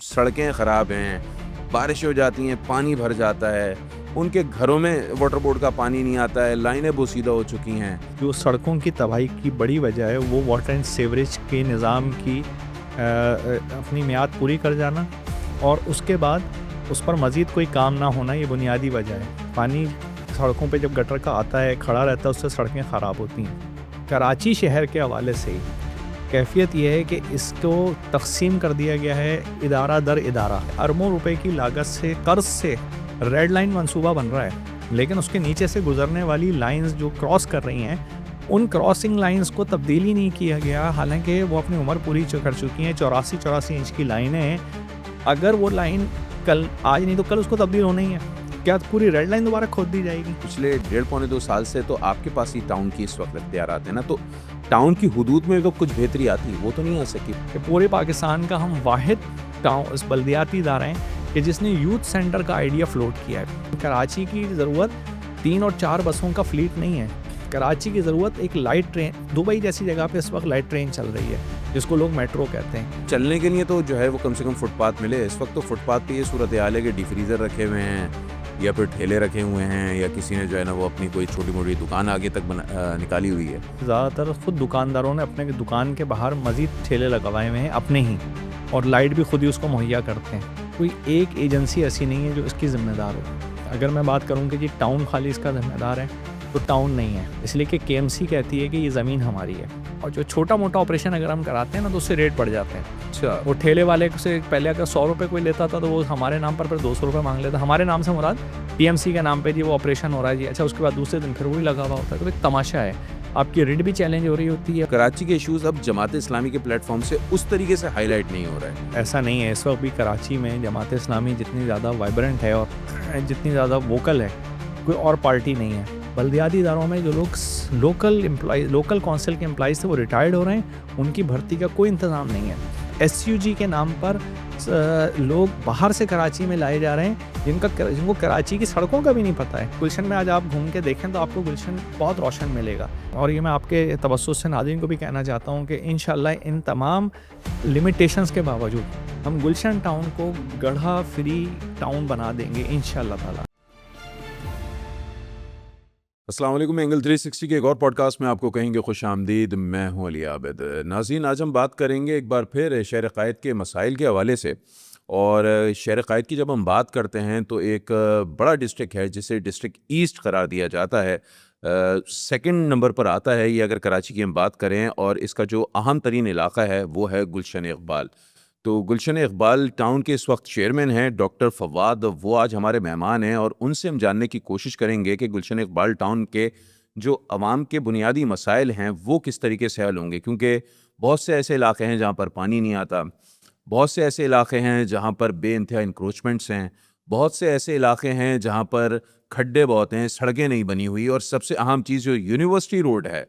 सड़कें ख़राब हैं, बारिश हो जाती हैं, पानी भर जाता है, उनके घरों में वाटर बोर्ड का पानी नहीं आता है, लाइनें बोसीदा हो चुकी हैं। जो सड़कों की तबाही की बड़ी वजह है वो वाटर एंड सीवरेज के निज़ाम की अपनी मियाद पूरी कर जाना और उसके बाद उस पर मज़ीद कोई काम ना होना, ये बुनियादी वजह है। पानी सड़कों पे जब गटर का आता है, खड़ा रहता है, उससे सड़कें ख़राब होती हैं। कराची शहर के हवाले से कैफ़ियत ये है कि इसको तक़सीम कर दिया गया है इदारा दर इदारा। अरबों रुपए की लागत से कर्ज़ से रेड लाइन मंसूबा बन रहा है, लेकिन उसके नीचे से गुजरने वाली लाइंस जो क्रॉस कर रही हैं, उन क्रॉसिंग लाइंस को तब्दील ही नहीं किया गया, हालांकि वो अपनी उम्र पूरी कर चुकी हैं। 84 इंच की लाइनें हैं। अगर वो लाइन कल आज नहीं तो कल उसको तब्दील होना ही है। क्या पूरी रेड लाइन दोबारा खोद दी जाएगी? पिछले 1.5-2 साल से तो आपके पास ही टाउन की इस वक्त इख्तियारात हैं ना, तो टाउन की हुदूद में तो कुछ बेहतरी आती, वो तो नहीं आ सकी। कि पूरे पाकिस्तान का हम वाहिद टाउन इस बल्दियाती इदारा हैं कि जिसने यूथ सेंटर का आइडिया फ्लोट किया है। कराची की ज़रूरत 3 और 4 बसों का फ्लीट नहीं है। कराची की ज़रूरत एक लाइट ट्रेन, दुबई जैसी जगह पे इस वक्त लाइट ट्रेन चल रही है जिसको लोग मेट्रो कहते हैं। चलने के लिए तो जो है वो कम से कम फुटपाथ मिले। इस वक्त तो फुटपाथ पे ये सूरत हाल है कि डिफ्रीज़र रखे हुए हैं या फिर ठेले रखे हुए हैं, या किसी ने जो है ना वो अपनी कोई छोटी मोटी दुकान आगे तक निकाली हुई है। ज़्यादातर खुद दुकानदारों ने अपने दुकान के बाहर मज़ीद ठेले लगवाए हुए हैं अपने ही, और लाइट भी खुद ही उसको मुहैया करते हैं। कोई एक एजेंसी ऐसी नहीं है जो इसकी ज़िम्मेदार हो। अगर मैं बात करूं कि जी टाउन खाली इसका ज़िम्मेदार है, तो टाउन नहीं है, इसलिए कि केएमसी कहती है कि ये ज़मीन हमारी है। और जो छोटा मोटा ऑपरेशन अगर हम कराते हैं ना, तो उससे रेट बढ़ जाते हैं। अच्छा, वो ठेले वाले से पहले अगर 100 रुपये कोई लेता था तो वो हमारे नाम पर 200 रुपये मांग लेता। हमारे नाम से मुराद टीएमसी के नाम पे जी वो ऑपरेशन हो रहा है जी। अच्छा, उसके बाद दूसरे दिन फिर वही लगा हुआ होता है। तो एक तमाशा है, आपकी रेट भी चैलेंज हो रही होती है। कराची के इश्यूज अब जमात इस्लामी के प्लेटफॉर्म से उस तरीके से हाईलाइट नहीं हो रहा है। ऐसा नहीं है। इस वक्त भी कराची में जमात इस्लामी जितनी ज़्यादा वाइब्रेंट है और जितनी ज़्यादा वोकल है, कोई और पार्टी नहीं है। बल्दियाती इदारों में जो लोग लोकल कौंसिल के एम्प्लॉइज़ थे वो रिटायर्ड हो रहे हैं, उनकी भर्ती का कोई इंतज़ाम नहीं है। एसयूजी के नाम पर लोग बाहर से कराची में लाए जा रहे हैं जिनको कराची की सड़कों का भी नहीं पता है। गुलशन में आज आप घूम के देखें तो आपको गुलशन बहुत रोशन मिलेगा। और ये मैं आपके तवज्जुह से नाज़रीन को भी कहना चाहता हूँ कि इंशाल्लाह इन तमाम लिमिटेशंस के बावजूद हम गुलशन टाउन को गढ़ा फ्री टाउन बना देंगे इंशाल्लाह ताला। अस्सलाम वालेकुम। एंगल 360 के एक और पॉडकास्ट में आपको कहेंगे खुश आमदीद। मैं हूँ अली आबिद। नाज़रीन, आज हम बात करेंगे एक बार फिर शहर क़ायद के मसाइल के हवाले से। और शहर क़ायद की जब हम बात करते हैं तो एक बड़ा डिस्ट्रिक्ट है जिसे डिस्ट्रिक्ट ईस्ट करार दिया जाता है। सेकंड नंबर पर आता है ये अगर कराची की हम बात करें, और इसका जो अहम तरीन इलाका है वो है गुलशन इक़बाल। तो गुलशन इक़बाल टाउन के इस वक्त चेयरमैन हैं डॉक्टर फवाद, वो आज हमारे मेहमान हैं और उनसे हम जानने की कोशिश करेंगे कि गुलशन इक़बाल टाउन के जो अवाम के बुनियादी मसाइल हैं वो किस तरीके से हल होंगे। क्योंकि बहुत से ऐसे इलाके हैं जहाँ पर पानी नहीं आता, बहुत से ऐसे इलाके हैं जहाँ पर बेइंतहा इंक्रोचमेंट्स हैं, बहुत से ऐसे इलाके हैं जहाँ पर खड्डे बहुत हैं, सड़कें नहीं बनी हुई, और सबसे अहम चीज़ जो यूनिवर्सिटी रोड है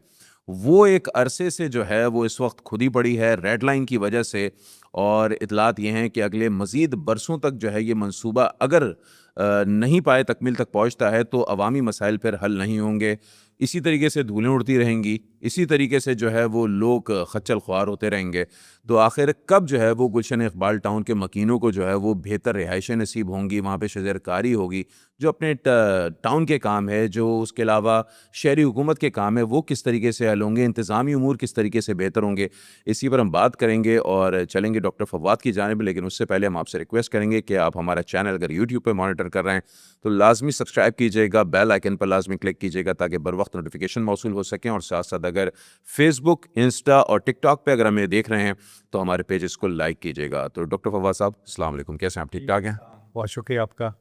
वो एक अरसे से जो है वो इस वक्त खुदी पड़ी है रेड लाइन की वजह से। और इतलात ये हैं कि अगले मज़ीद बरसों तक जो है ये मंसूबा अगर नहीं पाए तकमील तक पहुँचता है तो अवामी मसाइल फिर हल नहीं होंगे। इसी तरीके से धूलें उड़ती रहेंगी, इसी तरीके से जो है वो लोग खच्चल ख्वार होते रहेंगे। तो आखिर कब जो है वो गुलशन इक़बाल टाउन के मकीनों को जो है वो बेहतर रिहाइशें नसीब होंगी, वहाँ पे शजरकारी होगी, जो अपने टाउन के काम है, जो उसके अलावा शहरी हुकूमत के काम है, वो किस तरीके से हल होंगे, इंतज़ामी उमूर किस तरीके से बेहतर होंगे, इसी पर हम बात करेंगे और चलेंगे डॉक्टर फवाद की जानिब। लेकिन उससे पहले हम आपसे रिक्वेस्ट करेंगे कि आप हमारा चैनल अगर यूट्यूब पर मॉनिटर कर रहे हैं तो लाजमी सब्सक्राइब कीजिएगा, बेल आइकन पर लाजमी क्लिक कीजिएगा ताकि बर वक्त नोटिफिकेशन मौसूल हो सकें। और साथ साथ अगर फेसबुक, इंस्टा और टिकटॉक पे अगर हमें देख रहे हैं तो हमारे पेजेस को लाइक कीजिएगा। तो डॉक्टर फवाद साहब, अस्सलाम वालेकुम, कैसे हैं आप? ठीक ठाक हैं? बहुत शुक्रिया आपका।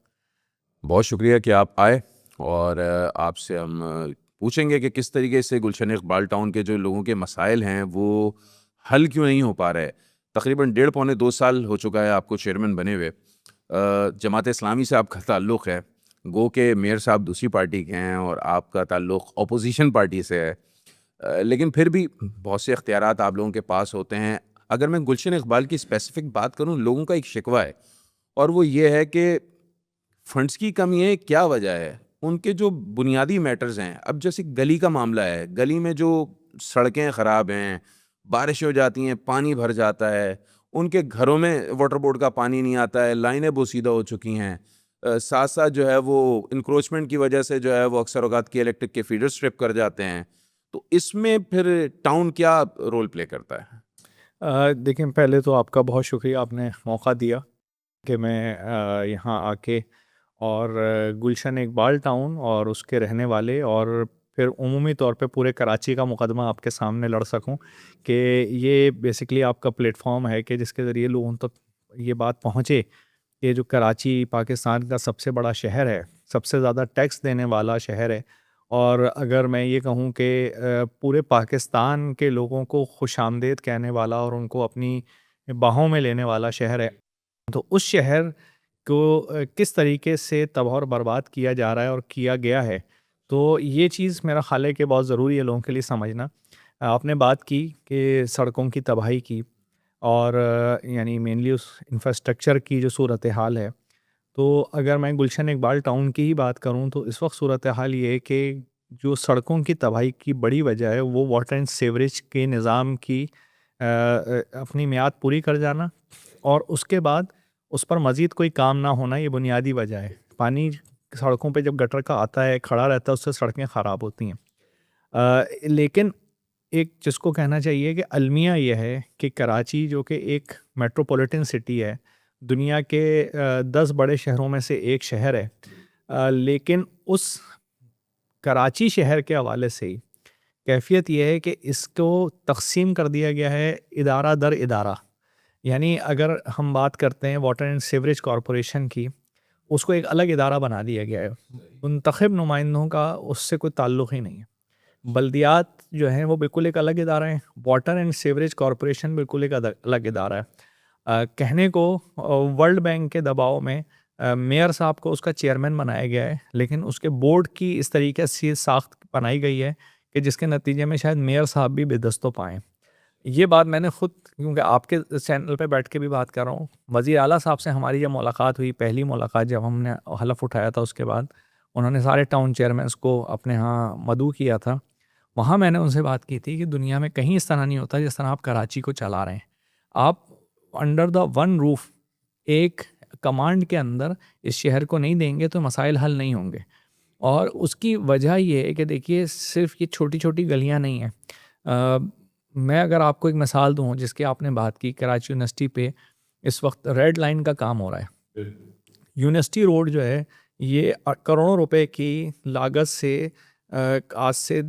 बहुत शुक्रिया कि आप आए। और आपसे हम पूछेंगे कि किस तरीके से गुलशन इक़बाल टाउन के जो लोगों के मसाइल हैं वो हल क्यों नहीं हो पा रहे। तकरीबन 1.5-2 साल हो चुका है आपको चेयरमैन बने हुए। जमात इस्लामी से आपका ताल्लुक़ है, गो के मेयर साहब दूसरी पार्टी के हैं और आपका ताल्लुक़ अपोजिशन पार्टी से है। लेकिन फिर भी बहुत से इख्तियारात आप लोगों के पास होते हैं। अगर मैं गुलशन इक़बाल की स्पेसिफ़िक बात करूँ, लोगों का एक शिकवा है और वो ये है कि फंड्स की कमी है। क्या वजह है? उनके जो बुनियादी मैटर्स हैं, अब जैसे गली का मामला है, गली में जो सड़कें ख़राब हैं, बारिश हो जाती हैं, पानी भर जाता है, उनके घरों में वाटर बोर्ड का पानी नहीं आता है, लाइनें बोसीदा हो चुकी हैं। साथ साथ जो है वो इंक्रोचमेंट की वजह से जो है वो अक्सर औकात की इलेक्ट्रिक के फीडर स्ट्रिप कर जाते हैं। तो इसमें फिर टाउन क्या रोल प्ले करता है? देखिए, पहले तो आपका बहुत शुक्रिया, आपने मौका दिया कि मैं यहाँ आके और गुलशन इकबाल टाउन और उसके रहने वाले और फिर उमूमी तौर पे पूरे कराची का मुकदमा आपके सामने लड़ सकूं कि ये बेसिकली आपका प्लेटफॉर्म है कि जिसके ज़रिए लोगों तक ये बात पहुँचे कि जो कराची पाकिस्तान का सबसे बड़ा शहर है, सबसे ज़्यादा टैक्स देने वाला शहर है, और अगर मैं ये कहूँ कि पूरे पाकिस्तान के लोगों को खुशामदीद कहने वाला और उनको अपनी बाहों में लेने वाला शहर है, तो उस शहर को किस तरीके से तबाह और बर्बाद किया जा रहा है और किया गया है, तो ये चीज़ मेरा ख़्याल है कि बहुत ज़रूरी है लोगों के लिए समझना। आपने बात की कि सड़कों की तबाही की और यानी मेनली उस इंफ्रास्ट्रक्चर की जो सूरत हाल है, तो अगर मैं गुलशन इकबाल टाउन की ही बात करूं तो इस वक्त सूरत हाल ये है कि जो सड़कों की तबाही की बड़ी वजह है वो वाटर एंड सीवरेज के निज़ाम की अपनी मियाद पूरी कर जाना और उसके बाद उस पर मज़ीद कोई काम ना होना, ये बुनियादी वजह है। पानी सड़कों पे जब गटर का आता है, खड़ा रहता है, उससे सड़कें ख़राब होती हैं। लेकिन एक जिसको कहना चाहिए कि अलमिया यह है कि कराची जो कि एक मेट्रोपॉलिटन सिटी है, दुनिया के 10 बड़े शहरों में से एक शहर है, लेकिन उस कराची शहर के हवाले से ही कैफ़ियत यह है कि इसको तक़सीम कर दिया गया है इदारा दर इदारा। यानी अगर हम बात करते हैं वाटर एंड सीवरेज कॉरपोरेशन की, उसको एक अलग इदारा बना दिया गया है। मुंतखब नुमाइंदों का उससे कोई ताल्लुक़ ही नहीं है। बल्दियात जो हैं वो बिल्कुल एक अलग इदारा है, वाटर एंड सीवरेज कॉरपोरेशन बिल्कुल एक अलग इदारा है। कहने को वर्ल्ड बैंक के दबाव में मेयर साहब को उसका चेयरमैन बनाया गया है, लेकिन उसके बोर्ड की इस तरीके से साख्त बनाई गई है कि जिसके नतीजे में शायद मेयर साहब भी बेदस्तों पाएँ। ये बात मैंने खुद, क्योंकि आपके चैनल पे बैठ के भी बात कर रहा हूँ, वज़ीर आला साहब से हमारी जब मुलाकात हुई, पहली मुलाकात जब हमने हलफ़ उठाया था, उसके बाद उन्होंने सारे टाउन चेयरमैन्स को अपने यहाँ मदऊ किया था। वहाँ मैंने उनसे बात की थी कि दुनिया में कहीं इस तरह नहीं होता जिस तरह आप कराची को चला रहे हैं। आप अंडर द वन रूफ, एक कमांड के अंदर इस शहर को नहीं देंगे तो मसाइल हल नहीं होंगे। और उसकी वजह ये है कि देखिए, सिर्फ ये छोटी छोटी गलियाँ नहीं हैं। मैं अगर आपको एक मिसाल दूँ जिसकी आपने बात की, कराची यूनिवर्सिटी पे इस वक्त रेड लाइन का काम हो रहा है। यूनिवर्सिटी रोड जो है ये करोड़ों रुपए की लागत से आज से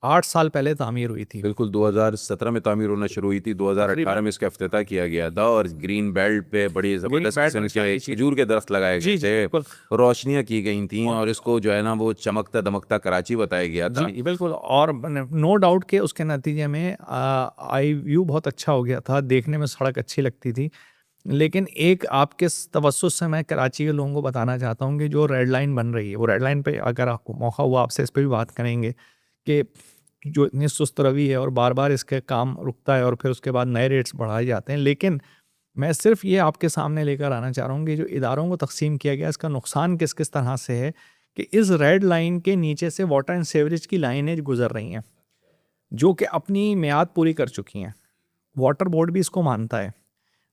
8 साल पहले तामीर हुई थी। बिल्कुल 2017 में तामीर होना शुरू हुई थी, 2018 में इसका इफ्तिताह किया गया था और ग्रीन बेल्ट पे बड़ी ज़बरदस्त किस्म के खजूर के दरख्त लगाए गए थे, रोशनियाँ की गई थी और इसको जो है ना वो चमकता दमकता कराची बताया गया था। जी बिल्कुल, और नो डाउट के उसके नतीजे में आई व्यू बहुत अच्छा हो गया था, देखने में सड़क अच्छी लगती थी। लेकिन एक आपके तवस्सुस से मैं कराची के लोगों को बताना चाहता हूँ कि जो रेड लाइन बन रही है, वो रेड लाइन पे अगर आपको मौका हुआ आपसे इस पे भी बात करेंगे कि जो इतनी सुस्त रवि है और बार बार इसके काम रुकता है और फिर उसके बाद नए रेट्स बढ़ाए जाते हैं। लेकिन मैं सिर्फ ये आपके सामने लेकर आना चाह रहा हूँ कि जो इदारों को तकसीम किया गया, इसका नुकसान किस किस तरह से है कि इस रेड लाइन के नीचे से वाटर एंड सीवरेज की लाइनें गुजर रही हैं जो कि अपनी मियाद पूरी कर चुकी हैं। वाटर बोर्ड भी इसको मानता है।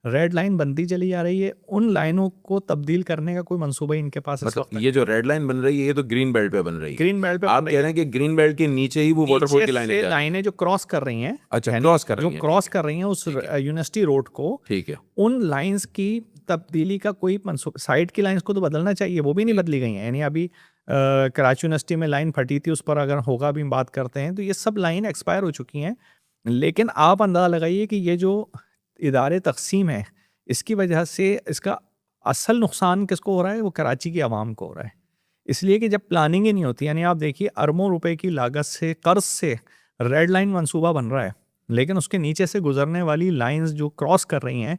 रेड लाइन बनती चली जा रही है, उन लाइनों को तब्दील करने का कोई मंसूबा ही इनके पास इस मतलब वक्त ये जो रेड लाइन बन रही है ये तो ग्रीन बेल्ट पे बन रही है। ग्रीन बेल्ट पे आप कह रहे हैं कि ग्रीन बेल्ट के नीचे ही वो वाटर बोर्ड की लाइनें लाइनें जो क्रॉस कर रही हैं, अच्छा क्रॉस कर रही जो क्रॉस कर रही हैं उस यूनिवर्सिटी रोड को, ठीक है। उन लाइंस की तब्दीली का कोई मंसूबा, साइड की लाइंस को तो बदलना चाहिए, वो भी नहीं बदली गई हैं। यानी अभी कराची यूनिवर्सिटी में लाइन फटी थी, उस पर अगर होगा भी बात करते हैं, तो ये सब लाइन एक्सपायर हो चुकी हैं। लेकिन आप अंदाज़ा लगाइए कि ये जो इदारे तकसीम है, इसकी वजह से इसका असल नुकसान किसको हो रहा है? वो कराची की आवाम को हो रहा है। इसलिए कि जब प्लानिंग ही नहीं होती, यानी आप देखिए अरबों रुपए की लागत से, कर्ज से रेड लाइन मंसूबा बन रहा है, लेकिन उसके नीचे से गुजरने वाली लाइंस जो क्रॉस कर रही हैं,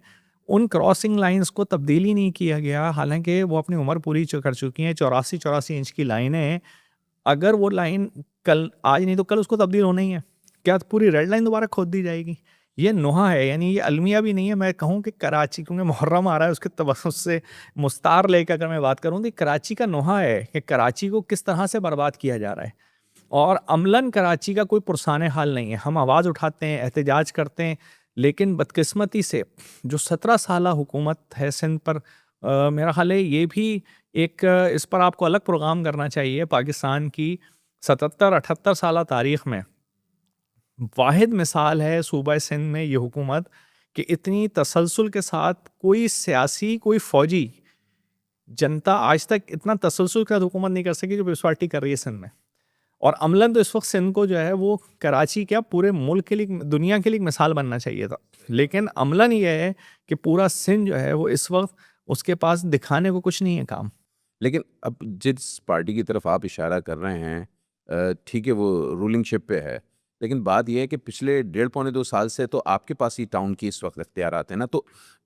उन क्रॉसिंग लाइंस को तब्दील ही नहीं किया गया, हालांकि वो अपनी उम्र पूरी कर चुकी हैं। 84 इंच की लाइनें हैं। अगर वो लाइन कल, आज नहीं तो कल उसको तब्दील होना ही है, क्या पूरी रेड लाइन दोबारा खोद दी जाएगी? ये नोहा है, यानी ये अलमिया भी नहीं है। मैं कहूँ कि कराची, क्योंकि मुहर्रम आ रहा है, उसके तवस्सुस से मुस्तार लेकर अगर मैं बात करूँ तो कराची का नोहा है कि कराची को किस तरह से बर्बाद किया जा रहा है। और अमलन कराची का कोई पुरसाने हाल नहीं है। हम आवाज़ उठाते हैं, एहतजाज करते हैं, लेकिन बदकिस्मती से जो 17 साला हुकूमत है सिंध पर, मेरा ख़्याल है ये भी एक, इस पर आपको अलग प्रोग्राम करना चाहिए। पाकिस्तान की 77-78 साला तारीख़ में वाहिद मिसाल है सूबा सिंध में ये हुकूमत कि इतनी तसलसल के साथ कोई सियासी, कोई फ़ौजी जनता आज तक इतना तसलसल के साथ हुकूमत नहीं कर सकी जो पीपल्स पार्टी कर रही है सिंध में। और अमलन तो इस वक्त सिंध को जो है वो कराची क्या पूरे मुल्क के लिए, दुनिया के लिए एक मिसाल बनना चाहिए था। लेकिन अमलन ये है कि पूरा सिंध जो है वो इस वक्त उसके पास दिखाने को कुछ नहीं है काम। लेकिन अब जिस पार्टी की तरफ आप इशारा कर रहे हैं, ठीक है, वो रूलिंग शिप पे है, लेकिन बात यह है कि पिछले 1.5-2 साल से तो आपके पास ही टाउन की इस वक्त इख्तियारात हैं ना, तो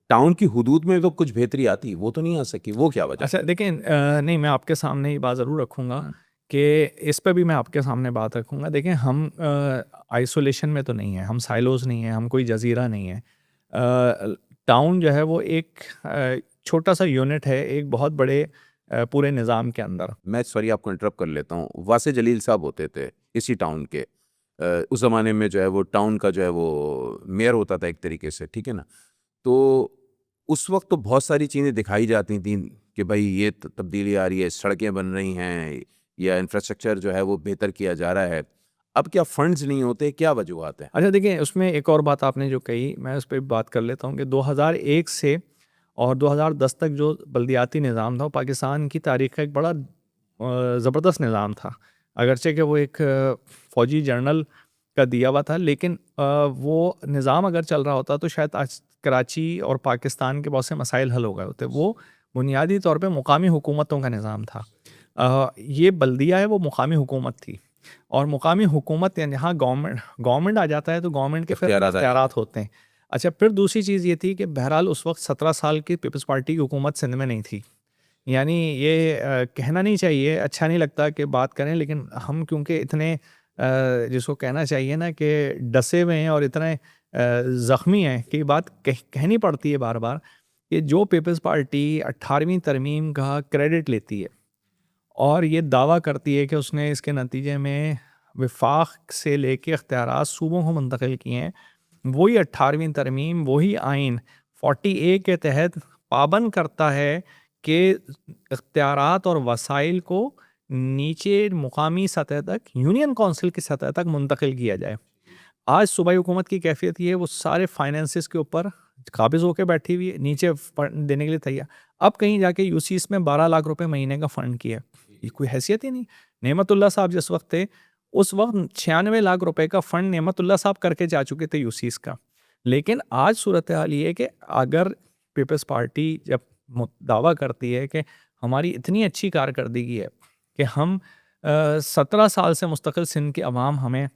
टाउन की हुदूद में तो कुछ बेहतरी आती, वो तो नहीं आ सकी, वो क्या वजह? अच्छा देखिए, नहीं, मैं आपके सामने ये बात ज़रूर रखूँगा कि इस पे भी मैं आपके सामने बात रखूँगा। देखिए, हम आइसोलेशन में तो नहीं है, हम साइलोज़ नहीं है, हम कोई जजीरा नहीं है। टाउन जो है वो एक छोटा सा यूनिट है एक बहुत बड़े पूरे निज़ाम के अंदर। मैं सॉरी आपको इंटरप्ट कर लेता हूँ, वासे जलील साहब होते थे इसी टाउन के, उस ज़माने में जो है वो टाउन का जो है वो मेयर होता था एक तरीके से, ठीक है ना। तो उस वक्त तो बहुत सारी चीज़ें दिखाई जाती थी कि भाई ये तब्दीली आ रही है, सड़कें बन रही हैं या इंफ्रास्ट्रक्चर जो है वो बेहतर किया जा रहा है। अब क्या फंड्स नहीं होते, क्या वजूहत है? अच्छा देखिए, उसमें एक और बात आपने जो कही, मैं उस पर बात कर लेता हूँ कि 2001 से और 2010 तक जो बल्दियाती निज़ाम था वो पाकिस्तान की तारीख़ का एक बड़ा ज़बरदस्त निज़ाम था। अगरचे कि वो एक फ़ौजी जनरल का दिया हुआ था, लेकिन वो निज़ाम अगर चल रहा होता तो शायद आज कराची और पाकिस्तान के बहुत से मसाइल हल हो गए होते। वो बुनियादी तौर पे मुकामी हुकूमतों का निज़ाम था। ये बल्दिया है वो मुकामी हुकूमत थी, और मुकामी हुकूमत यानी यहाँ गवर्नमेंट आ जाता है तो गवर्नमेंट के फिर इख्तियारात आए। इख्तियारात होते हैं। अच्छा, फिर दूसरी चीज़ ये थी कि बहरहाल उस वक्त 17 साल की पीपल्स पार्टी की हुकूमत सिंध में नहीं थी। यानी ये कहना नहीं चाहिए, अच्छा नहीं लगता कि बात करें, लेकिन हम क्योंकि इतने जिसको कहना चाहिए ना कि डसे हुए हैं और इतने ज़ख्मी हैं कि बात कहनी पड़ती है बार बार कि जो पीपल्स पार्टी 18वीं तरमीम का क्रेडिट लेती है और ये दावा करती है कि उसने इसके नतीजे में वफाक से लेके इख्तियारात सूबों को मुंतकिल किए हैं, वही 18वीं तरमीम, वही आइन 40A के तहत पाबंद करता है कि इख्तियारात और वसाइल को नीचे मुकामी सतह तक, यूनियन काउंसिल की सतह तक मुंतकिल किया जाए। आज सूबाई हुकूमत की कैफियत ये है, वो सारे फाइनेंसिस के ऊपर काबिज होकर बैठी हुई है, नीचे फंड देने के लिए तैयार। अब कहीं जाके यूसीस में 12 लाख रुपए महीने का फ़ंड किया, ये कोई हैसियत ही नहीं। नेमतुल्ला साहब जिस वक्त थे, उस वक्त 96 लाख रुपए का फ़ंड नेमतुल्ला साहब करके जा चुके थे यूसीस का। लेकिन आज सूरत हाल ये है कि अगर पीपल्स पार्टी जब दावा करती है कि हमारी इतनी अच्छी कारकर्दगी है कि हम 17 साल से मुस्तकिल सिंध की अवाम हमें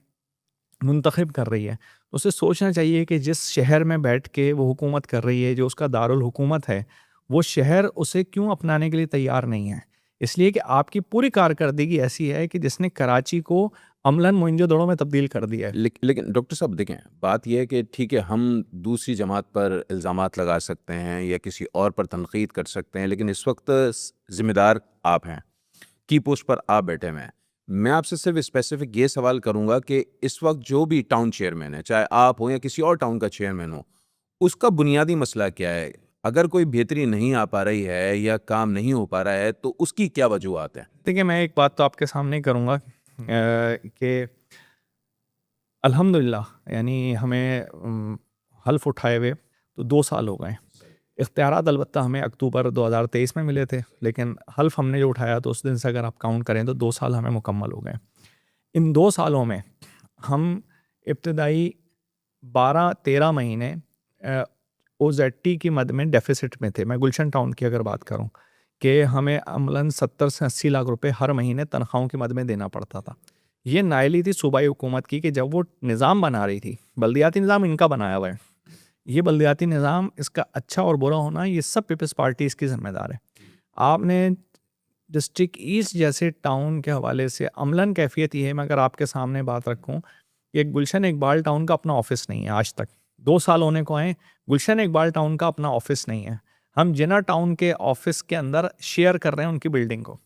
मुंतखब कर रही है, तो उसे सोचना चाहिए कि जिस शहर में बैठ के वो हुकूमत कर रही है, जो उसका दारुल हुकूमत है, वो शहर उसे क्यों अपनाने के लिए तैयार नहीं है। इसलिए कि आपकी पूरी कारकर्दगी ऐसी है कि जिसने कराची को अमलन मोइंजोदड़ो में तब्दील कर दिया है। लेकिन डॉक्टर साहब देखें, बात यह है कि ठीक है, हम दूसरी जमात पर इल्ज़ामात लगा सकते हैं या किसी और पर तनकीद कर सकते हैं, लेकिन इस वक्त ज़िम्मेदार आप हैं, की पोस्ट पर आप बैठे हुए हैं। मैं आपसे सिर्फ स्पेसिफिक ये सवाल करूंगा कि इस वक्त जो भी टाउन चेयरमैन है, चाहे आप हो या किसी और टाउन का चेयरमैन हो, उसका बुनियादी मसला क्या है? अगर कोई बेहतरी नहीं आ पा रही है या काम नहीं हो पा रहा है, तो उसकी क्या वजूहत है? देखिए, मैं एक बात तो आपके सामने करूँगा कि अल्हम्दुलिल्लाह, यानी हमें हल्फ उठाए हुए तो 2 साल हो गए। इख्तियारात अलबत्ता हमें अक्टूबर 2023 में मिले थे, लेकिन हल्फ हमने जो उठाया तो उस दिन से अगर आप काउंट करें तो 2 साल हमें मुकम्मल हो गए। इन 2 सालों में हम इब्तदाई 12-13 महीने ओजेटी की मद में डेफिसिट में थे। मैं गुलशन टाउन की अगर बात करूं कि हमें अमलन 70 से 80 लाख रुपए हर महीने तनख्वाहों की मद में देना पड़ता था। ये नायली थी सूबाई हुकूमत की कि जब वो निज़ाम बना रही थी, बल्दियाती निज़ाम इनका बनाया हुआ है, ये बल्दियाती निज़ाम, इसका अच्छा और बुरा होना, ये सब पीपल्स पार्टी इसकी ज़िम्मेदार है। आपने डिस्ट्रिक्ट ईस्ट जैसे टाउन के हवाले से अमलन कैफियत ये है, मैं अगर आपके सामने बात रखूं कि गुलशन इकबाल टाउन का अपना ऑफिस नहीं है आज तक। 2 साल होने को आए, गुलशन इकबाल टाउन का अपना ऑफिस नहीं है। हम जिना टाउन के ऑफिस के अंदर शेयर कर रहे हैं उनकी बिल्डिंग को।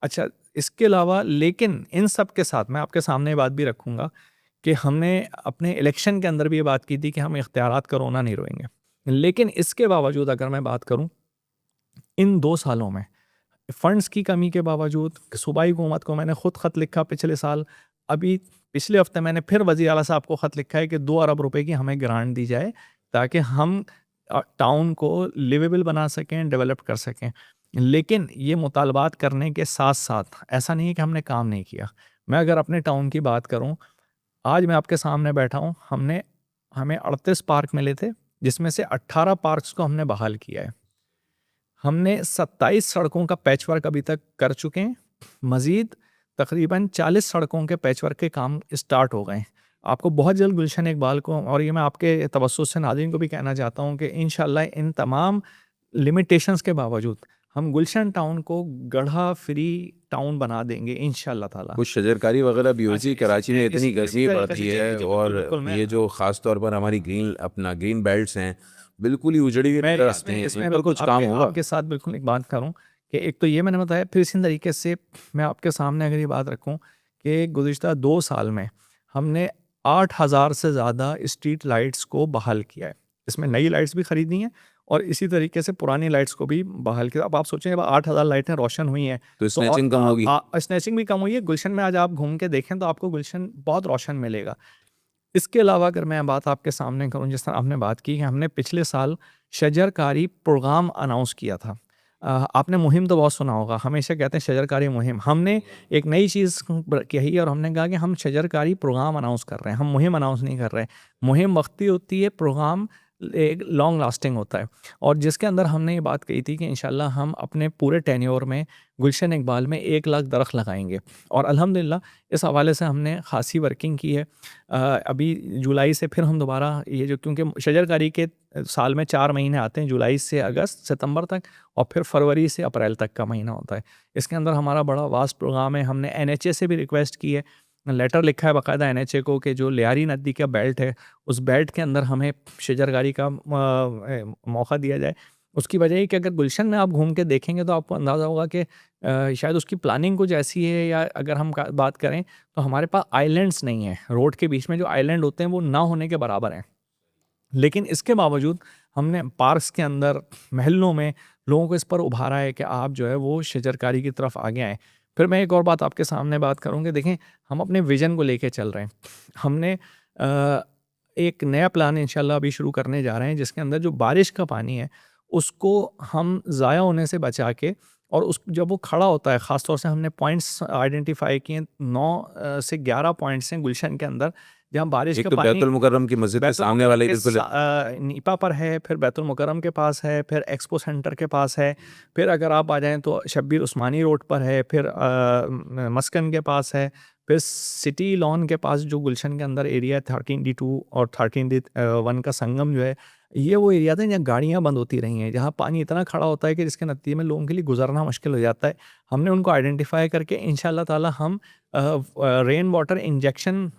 अच्छा, इसके अलावा लेकिन इन सब के साथ मैं आपके सामने बात भी रखूँगा कि हमने अपने इलेक्शन के अंदर भी ये बात की थी कि हम इख्तियारात कोरोना नहीं रोएंगे। लेकिन इसके बावजूद अगर मैं बात करूं, इन 2 सालों में फंड्स की कमी के बावजूद सूबाई हुकूमत को मैंने ख़ुद ख़त लिखा पिछले साल, अभी पिछले हफ्ते मैंने फिर वज़ीर आला साहब को ख़त लिखा है कि 2 अरब रुपए की हमें ग्रांट दी जाए ताकि हम टाउन को लिवेबल बना सकें, डेवलप कर सकें। लेकिन ये मुतालबात करने के साथ साथ ऐसा नहीं है कि हमने काम नहीं किया। मैं अगर अपने टाउन की बात करूं, आज मैं आपके सामने बैठा हूं, हमें 38 पार्क मिले थे, जिसमें से 18 पार्क्स को हमने बहाल किया है। हमने 27 सड़कों का पैचवर्क अभी तक कर चुके हैं। मज़ीद तकरीबन 40 सड़कों के पैचवर्क के काम स्टार्ट हो गए हैं। आपको बहुत जल्द गुलशन इकबाल को, और ये मैं आपके तवज्जुह से नाज़रीन को भी कहना चाहता हूँ कि इंशाल्लाह इन तमाम लिमिटेशंस के बावजूद हम गुलशन टाउन को गढ़ा फ्री टाउन बना देंगे इंशाल्लाह ताला। कुछ शजरकारी वगैरह भी होती है। कराची में इतनी गर्मी तरीके पड़ती से है, जी, और बिल्कुल मैं ये जो ख़ास तौर पर हमारी ग्रीन बेल्ट्स हैं, बिल्कुल ही उजड़ी हुई मैं नज़र आते हैं। इसमें इन पर कुछ काम होगा? आपके साथ बिल्कुल एक बात करूं कि एक तो ये मैंने बताया, फिर इसी तरीके से मैं आपके सामने अगर ये बात रखूं कि गुज़िश्ता 2 साल में हमने 8000 से ज़्यादा स्ट्रीट लाइट्स को बहाल किया है। इसमें नई लाइट्स भी ख़रीदी हैं और इसी तरीके से पुरानी लाइट्स को भी बहाल किया। अब आप सोचें, जब 8000 लाइटें रोशन हुई हैं तो स्नैचिंग कम होगी। स्नैचिंग भी कम हुई है। गुलशन में आज आप घूम के देखें तो आपको गुलशन बहुत रोशन मिलेगा। इसके अलावा अगर मैं बात आपके सामने करूं, जिस तरह आपने बात की कि हमने पिछले साल शजरकारी प्रोग्राम अनाउंस किया था। आपने मुहिम तो बहुत सुना होगा, हमेशा कहते हैं शजरकारी मुहिम। हमने एक नई चीज़ कही और हमने कहा कि हम शजरकारी प्रोग्राम अनाउंस कर रहे हैं, हम मुहिम अनाउंस नहीं कर रहे। मुहिम वक्ती होती है, प्रोग्राम एक लॉन्ग लास्टिंग होता है। और जिसके अंदर हमने ये बात कही थी कि इंशाल्लाह हम अपने पूरे टेन्योर में गुलशन इकबाल में 1 लाख दरख्त लगाएंगे, और अल्हम्दुलिल्लाह इस हवाले से हमने खासी वर्किंग की है। अभी जुलाई से फिर हम दोबारा ये जो, क्योंकि शजरकारी के साल में 4 महीने आते हैं, जुलाई से अगस्त सितंबर तक, और फिर फरवरी से अप्रैल तक का महीना होता है। इसके अंदर हमारा बड़ा वास्ट प्रोग्राम है। हमने NHA से भी रिक्वेस्ट की है, लेटर लिखा है बाकायदा NHA को कि जो लियारी नदी का बेल्ट है, उस बेल्ट के अंदर हमें शजरकारी का मौका दिया जाए। उसकी वजह है कि अगर गुलशन में आप घूम के देखेंगे तो आपको अंदाज़ा होगा कि शायद उसकी प्लानिंग कुछ ऐसी है, या अगर हम बात करें तो हमारे पास आइलैंड्स नहीं हैं। रोड के बीच में जो आइलैंड होते हैं वो ना होने के बराबर हैं। लेकिन इसके बावजूद हमने पार्क्स के अंदर, महलों में लोगों को इस पर उभारा है कि आप जो है वो शजरकारी की तरफ आगे आएँ। फिर मैं एक और बात आपके सामने बात करूँगी। देखें, हम अपने विज़न को लेके चल रहे हैं। हमने एक नया प्लान इंशाल्लाह अभी शुरू करने जा रहे हैं, जिसके अंदर जो बारिश का पानी है उसको हम ज़ाया होने से बचा के, और उस जब वो खड़ा होता है, ख़ास तौर से हमने पॉइंट्स आइडेंटिफाई किए, 9 से 11 पॉइंट्स हैं गुलशन के अंदर, जहाँ बारिश एक का तो पानी बैतुल मुकर्रम की मस्जिद के सामने वाला ही बिल्कुल नीपा पर है, फिर बैतुल मुकर्रम के पास है, फिर एक्सपो सेंटर के पास है, फिर अगर आप आ जाएं तो शब्बीर उस्मानी रोड पर है, फिर मस्कन के पास है, फिर सिटी लॉन के पास जो गुलशन के अंदर एरिया है 13D2 और 13D1 का संगम जो है, ये वो एरिया था जहाँ गाड़ियाँ बंद होती रही हैं, जहाँ पानी इतना खड़ा होता है कि जिसके नतीजे में लोगों के लिए गुजरना मुश्किल हो जाता है। हमने उनको आइडेंटिफाई करके इंशाल्लाह ताला हम रेन वाटर इंजेक्शन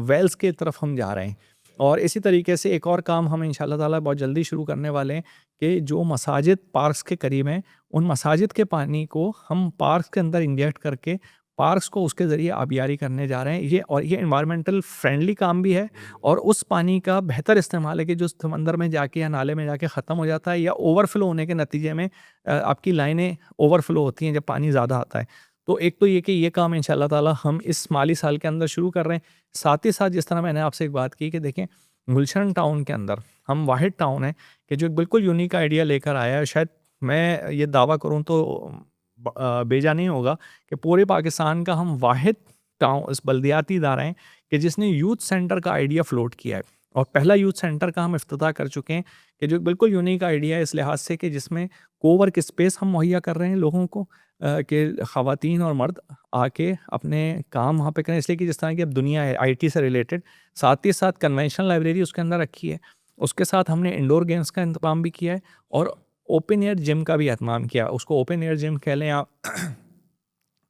वेल्स की तरफ हम जा रहे हैं। और इसी तरीके से एक और काम हम इंशाल्लाह ताला बहुत जल्दी शुरू करने वाले हैं कि जो मसाजिद पार्क्स के करीब हैं, उन मसाजिद के पानी को हम पार्क्स के अंदर इंजेक्ट करके पार्क्स को उसके ज़रिए आबियारी करने जा रहे हैं। ये एनवायरमेंटल फ्रेंडली काम भी है, और उस पानी का बेहतर इस्तेमाल है कि जो समंदर में जाके या नाले में जाके ख़त्म हो जाता है, या ओवरफ्लो होने के नतीजे में आपकी लाइनें ओवरफ्लो होती हैं जब पानी ज़्यादा आता है। तो एक तो ये कि ये काम इंशाल्लाह ताला हम इस माली साल के अंदर शुरू कर रहे हैं। साथ ही साथ जिस तरह मैंने आपसे एक बात की कि देखें, गुलशन टाउन के अंदर हम वाहिद टाउन है कि जो एक बिल्कुल यूनिक आइडिया लेकर आया है। शायद मैं ये दावा करूँ तो बेजा नहीं होगा कि पूरे पाकिस्तान का हम वाहिद टाउन, इस बल्दियाती इदारा हैं कि जिसने यूथ सेंटर का आइडिया फ्लोट किया है। और पहला यूथ सेंटर का हम इफ्तिताह कर चुके हैं कि जो बिल्कुल यूनिक आइडिया है इस लिहाज से कि जिसमें कोवर्क स्पेस हम मुहैया कर रहे हैं लोगों को, कि ख़वातीन और मर्द आके अपने काम वहाँ पे करें। इसलिए कि जिस तरह की अब दुनिया है IT से रिलेटेड, साथ ही साथ कन्वेंशनल लाइब्रेरी उसके अंदर रखी है। उसके साथ हमने इंडोर गेम्स का इंतज़ाम भी किया है, और ओपन एयर जिम का भी एहतमाम किया। उसको ओपन एयर जिम कह लें या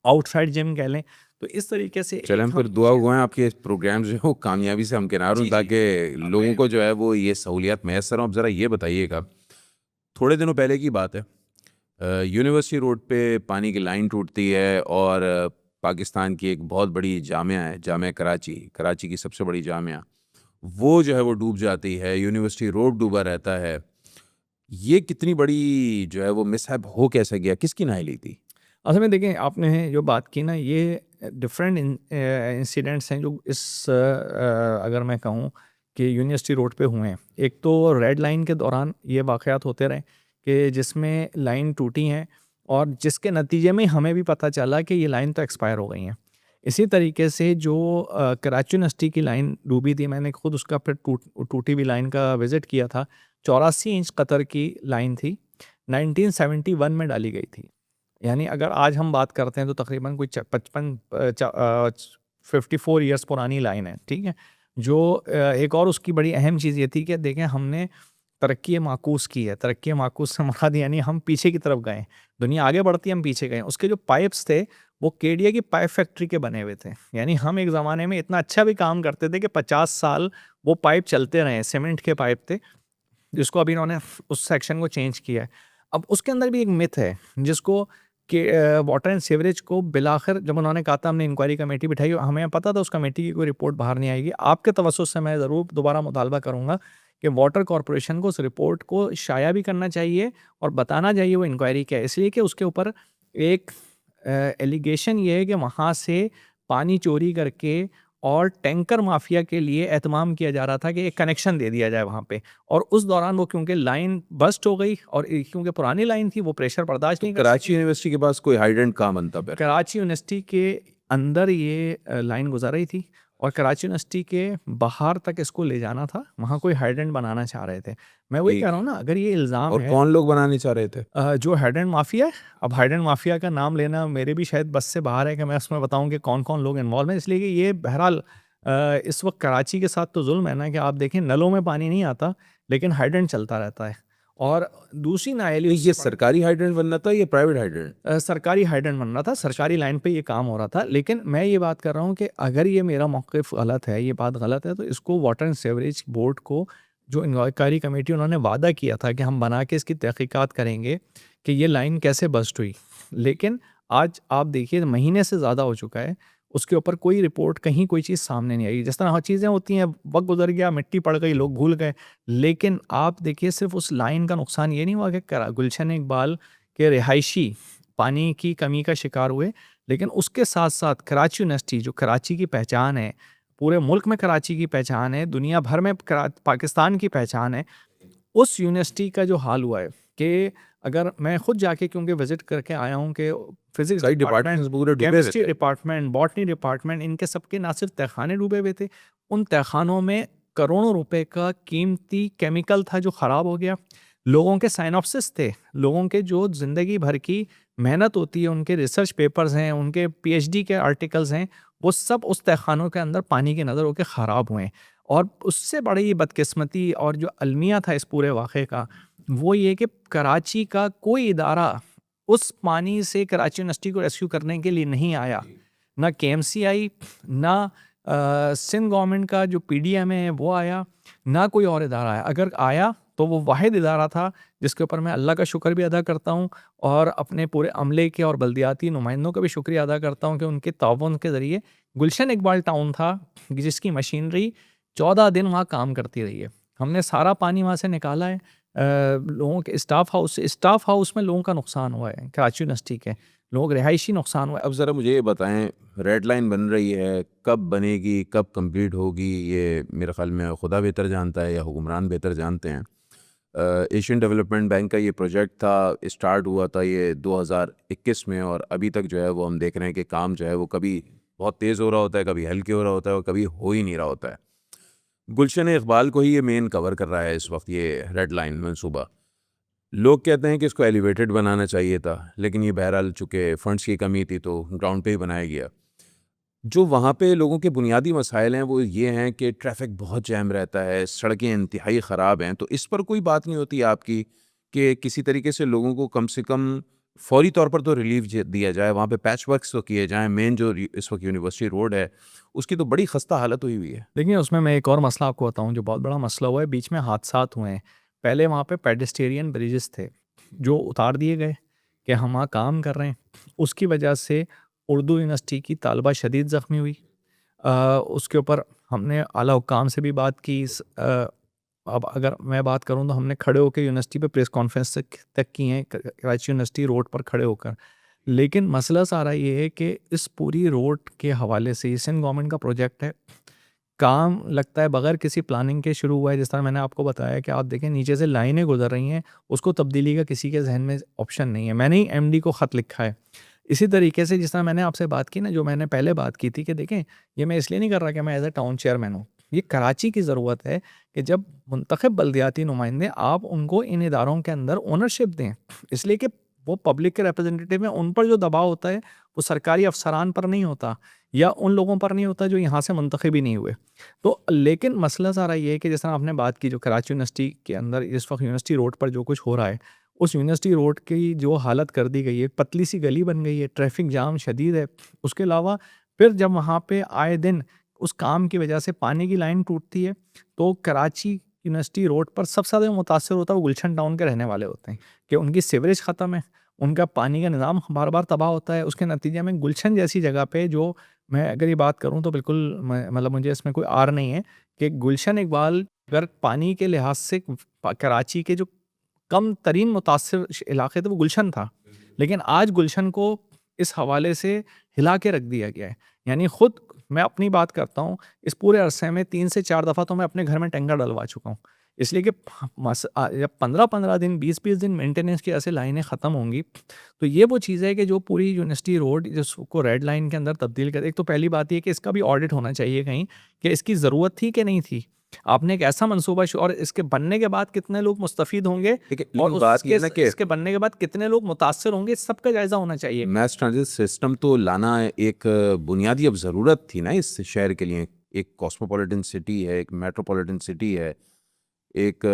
आउटसाइड जिम कह लें। तो इस तरीके से चलें हम फिर दुआ हुआ है आपके प्रोग्राम जो है वो कामयाबी से हमकिनार हों, ताकि लोगों को जो है वो ये सहूलियात मैसर हों। अब ज़रा ये बताइएगा, थोड़े दिनों पहले की बात है, यूनिवर्सिटी रोड पे पानी की लाइन टूटती है और पाकिस्तान की एक बहुत बड़ी जामिया है, जामिया कराची, कराची की सबसे बड़ी जामिया, वो जो है वो डूब जाती है, यूनिवर्सिटी रोड डूबा रहता है। ये कितनी बड़ी जो है वो मिसहैप हो कैसे गया, किसकी नाई थी? असल में देखें, आपने जो बात की ना, ये डिफरेंट इंसिडेंट्स हैं जो अगर मैं कहूँ कि यूनिवर्सिटी रोड पे हुए हैं। एक तो रेड लाइन के दौरान ये वाक़यात होते रहे कि जिसमें लाइन टूटी हैं और जिसके नतीजे में हमें भी पता चला कि ये लाइन तो एक्सपायर हो गई हैं। इसी तरीके से जो कराची यूनिवर्सिटी की लाइन डूबी थी, मैंने खुद उसका फिर टूटी हुई लाइन का विज़िट किया था। 84 इंच कतर की लाइन थी, 1971 में डाली गई थी। यानी अगर आज हम बात करते हैं तो तकरीबन कोई 54 ईयर्स पुरानी लाइन है, ठीक है? जो एक और उसकी बड़ी अहम चीज़ ये थी कि देखें, हमने तरक्की माकूस की है। तरक्की माकूस से मुराद यानी हम पीछे की तरफ गए। दुनिया आगे बढ़ती है, हम पीछे गए। उसके जो पाइप्स थे वो केडिया की पाइप फैक्ट्री के बने हुए थे। यानी हम एक ज़माने में इतना अच्छा भी काम करते थे कि 50 साल वो पाइप चलते रहे। सीमेंट के पाइप थे, जिसको अभी इन्होंने उस सेक्शन को चेंज किया है। अब उसके अंदर भी एक मिथ है जिसको कि वाटर एंड सीवरेज को बिलाखिर जब उन्होंने कहा था हमने इंक्वायरी कमेटी बिठाई, हमें पता था उस कमेटी की कोई रिपोर्ट बाहर नहीं आएगी। आपके तवज्जुह से मैं ज़रूर दोबारा मुतालबा करूँगा कि वाटर कॉरपोरेशन को उस रिपोर्ट को शाया भी करना चाहिए और बताना चाहिए वो इंक्वायरी क्या है। इसलिए कि उसके ऊपर एक एलिगेशन ये है कि वहाँ से पानी चोरी करके और टैंकर माफिया के लिए एहतमाम किया जा रहा था कि एक कनेक्शन दे दिया जाए वहाँ पे। और उस दौरान वो क्योंकि लाइन बस्ट हो गई और क्योंकि पुरानी लाइन थी, वो प्रेशर बर्दाश्त नहीं कर कराची यूनिवर्सिटी के पास कोई हाइडेंट कहाँ बनता फिर? कराची यूनिवर्सिटी के अंदर ये लाइन गुजर रही थी और कराची यूनिवर्सिटी के बाहर तक इसको ले जाना था। वहाँ कोई हाइडेंट बनाना चाह रहे थे। मैं वही ठीक कह रहा हूँ ना, अगर ये इल्ज़ाम और है कौन लोग बनाने चाह रहे थे? जो हाइडेंट माफिया है। अब हाइडेंट माफिया का नाम लेना मेरे भी शायद बस से बाहर है कि मैं उसमें बताऊं कि कौन-कौन लोग इन्वॉल्व हैं। इसलिए कि ये बहरहाल इस वक्त कराची के साथ तो जुल्म है ना कि आप देखें, नलों में पानी नहीं आता लेकिन हाइडेंट चलता रहता है। और दूसरी नाअहली ये सरकारी हाइडेंट बनना था या प्राइवेट हाइडेंट? सरकारी हाइडेंट बन रहा था, सरकारी लाइन पे ये काम हो रहा था। लेकिन मैं ये बात कर रहा हूँ कि अगर ये मेरा मौक़िफ़ गलत है, ये बात गलत है, तो इसको वाटर एंड सीवरेज बोर्ड को, जो इंक्वायरी कमेटी उन्होंने वादा किया था कि हम बना के इसकी तहकीकात करेंगे कि ये लाइन कैसे बस्ट हुई। लेकिन आज आप देखिए, महीने से ज़्यादा हो चुका है, उसके ऊपर कोई रिपोर्ट, कहीं कोई चीज़ सामने नहीं आई। जिस तरह हर चीज़ें होती हैं, वक़्त गुज़र गया, मिट्टी पड़ गई, लोग भूल गए। लेकिन आप देखिए, सिर्फ़ उस लाइन का नुकसान ये नहीं हुआ कि गुलशन इकबाल के रिहायशी पानी की कमी का शिकार हुए, लेकिन उसके साथ-साथ कराची यूनिवर्सिटी, जो कराची की पहचान है, पूरे मुल्क में कराची की पहचान है, दुनिया भर में पाकिस्तान की पहचान है, उस यूनिवर्सिटी का जो हाल हुआ है कि अगर मैं खुद जाके, क्योंकि विज़िट करके आया हूँ, कि फिज़िक्स कई डिपार्टमेंट, डिपार्टमेंट्स पूरे डूबे हुए केमिस्ट्री थे। डिपार्टमेंट, बॉटनी डिपार्टमेंट, इनके सबके ना सिर्फ तहखाने डूबे हुए थे, उन तहखानों में करोड़ों रुपए का कीमती केमिकल था जो ख़राब हो गया। लोगों के साइनॉप्सिस थे, लोगों के जो ज़िंदगी भर की मेहनत होती है, उनके रिसर्च पेपर्स हैं, उनके पीएचडी के आर्टिकल्स हैं, वो सब उस तहखानों के अंदर पानी की नज़र होके ख़राब हुए। और उससे बड़ी बदकिस्मती और जो अलमिया था इस पूरे वाक़े का, वो ये कि कराची का कोई इदारा उस पानी से कराची यूनिवर्सिटी को रेस्क्यू करने के लिए नहीं आया। ना केएमसी आई, ना सिंध गवर्नमेंट का जो पीडीएम है वो आया, ना कोई और इदारा आया। अगर आया तो वो वाहिद इदारा था जिसके ऊपर मैं अल्लाह का शुक्र भी अदा करता हूँ और अपने पूरे अमले के और बल्दियाती नुमाइंदों का भी शुक्रिया अदा करता हूँ कि उनके ताउन के ज़रिए गुलशन इकबाल टाउन था जिसकी मशीनरी 14 दिन वहाँ काम करती रही है। हमने सारा पानी वहाँ से निकाला है। लोगों के स्टाफ हाउस में लोगों का नुकसान हुआ है, कराची यूनिवर्सिटी के लोग रिहायशी नुकसान हुआ है। अब ज़रा मुझे ये बताएं, रेड लाइन बन रही है, कब बनेगी, कब कंप्लीट होगी, ये मेरे ख्याल में खुदा बेहतर जानता है या हुक्मरान बेहतर जानते हैं। एशियन डेवलपमेंट बैंक का ये प्रोजेक्ट था, स्टार्ट हुआ था ये 2021 में और अभी तक जो है वो हम देख रहे हैं कि काम जो है वो कभी बहुत तेज़ हो रहा होता है, कभी हल्के हो रहा होता है और कभी हो ही नहीं रहा होता है। गुलशन इकबाल को ही ये मेन कवर कर रहा है इस वक्त ये रेड लाइन मंसूबा। लोग कहते हैं कि इसको एलिवेटेड बनाना चाहिए था, लेकिन ये बहरहाल चूँकि फंड्स की कमी थी तो ग्राउंड पे ही बनाया गया। जो वहाँ पे लोगों के बुनियादी मसाइल हैं वो ये हैं कि ट्रैफ़िक बहुत जैम रहता है, सड़कें इंतहाई ख़राब हैं, तो इस पर कोई बात नहीं होती आपकी कि किसी तरीके से लोगों को कम से कम फ़ौरी तौर पर तो रिलीफ़ दिया जाए, वहाँ पे पैच वर्क्स तो किए जाएँ। मेन जो इस वक्त यूनिवर्सिटी रोड है उसकी तो बड़ी खस्ता हालत हुई हुई है। देखिए, उसमें मैं एक और मसला आपको बताऊँ जो बहुत बड़ा मसला हुआ है, बीच में हादसात हुए हैं। पहले वहाँ पे पेडेस्टेरियन ब्रिजेस थे जो उतार दिए गए कि हम वहाँ काम कर रहे हैं। उसकी वजह से उर्दू यूनिवर्सिटी की तालबा शदीद ज़ख्मी हुई। उसके ऊपर हमने आला हुक्काम से भी बात की। अब अगर मैं बात करूँ तो हमने खड़े होकर यूनिवर्सिटी पे प्रेस कॉन्फ्रेंस तक की हैं, कराची यूनिवर्सिटी रोड पर खड़े होकर। लेकिन मसला सारा ये है कि इस पूरी रोड के हवाले से ये सिंध गवर्नमेंट का प्रोजेक्ट है। काम लगता है बगैर किसी प्लानिंग के शुरू हुआ है। जिस तरह मैंने आपको बताया कि आप देखें नीचे से लाइनें गुजर रही हैं, उसको तब्दीली का किसी के जहन में ऑप्शन नहीं है। मैंने ही एमडी को ख़त लिखा है। इसी तरीके से जिस तरह मैंने आपसे बात की ना, जो मैंने पहले बात की थी कि देखें, ये मैं इसलिए नहीं कर रहा कि मैं एज ए टाउन चेयरमैन हूँ। ये कराची की ज़रूरत है कि जब मुंतखब बल्दियाती नुमाइंदे, आप उनको इन इदारों के अंदर ओनरशिप दें। इसलिए कि वो पब्लिक के रिप्रेजेंटेटिव हैं, उन पर जो दबाव होता है वो सरकारी अफसरान पर नहीं होता, या उन लोगों पर नहीं होता जो यहाँ से मुंतखब ही नहीं हुए। तो लेकिन मसला सारा ये है कि जैसा आपने बात की, जो कराची यूनिवर्सिटी के अंदर इस वक्त यूनिवर्सिटी रोड पर जो कुछ हो रहा है, उस यूनिवर्सिटी रोड की जो हालत कर दी गई है, पतली सी गली बन गई है, ट्रैफिक जाम शदीद है। उसके अलावा फिर जब वहाँ पे आए दिन उस काम की वजह से पानी की लाइन टूटती है, तो कराची यूनिवर्सिटी रोड पर सबसे ज़्यादा मुतासर होता है वो गुलशन टाउन के रहने वाले होते हैं, कि उनकी सीवरेज ख़त्म है, उनका पानी का निज़ाम बार बार तबाह होता है। उसके नतीजे में गुलशन जैसी जगह पे, जो मैं अगर ये बात करूँ तो बिल्कुल मतलब मुझे इसमें कोई आर नहीं है कि गुलशन इकबाल अगर पानी के लिहाज से कराची के जो कम तरीन मुतासिर इलाके थे वो गुलशन था, लेकिन आज गुलशन को इस हवाले से हिला के रख दिया गया है। यानी ख़ुद मैं अपनी बात करता हूँ, इस पूरे अरसे में 3 से 4 दफ़ा तो मैं अपने घर में टैंकर डलवा चुका हूँ। इसलिए कि जब 15-15 दिन, 20-20 दिन मेंटेनेंस की ऐसे लाइनें ख़त्म होंगी, तो ये वो चीज़ है कि जो पूरी यूनिवर्सिटी रोड जिसको रेड लाइन के अंदर तब्दील कर, एक तो पहली बात ये कि इसका भी ऑडिट होना चाहिए कहीं कि इसकी ज़रूरत थी कि नहीं थी। आपने एक ऐसा मंसूबा और इसके बनने के बाद कितने लोग मुस्तफ़ीद होंगे, ठीक है, और लेकिन बात ये है ना कि इसके बनने के बाद कितने लोग मुतासर होंगे, इस सब का जायज़ा होना चाहिए। मैस ट्रांजिट सिस्टम तो लाना एक बुनियादी अब ज़रूरत थी ना इस शहर के लिए। एक कॉस्मोपॉलिटन सिटी है, एक मेट्रोपॉलिटन सिटी है, एक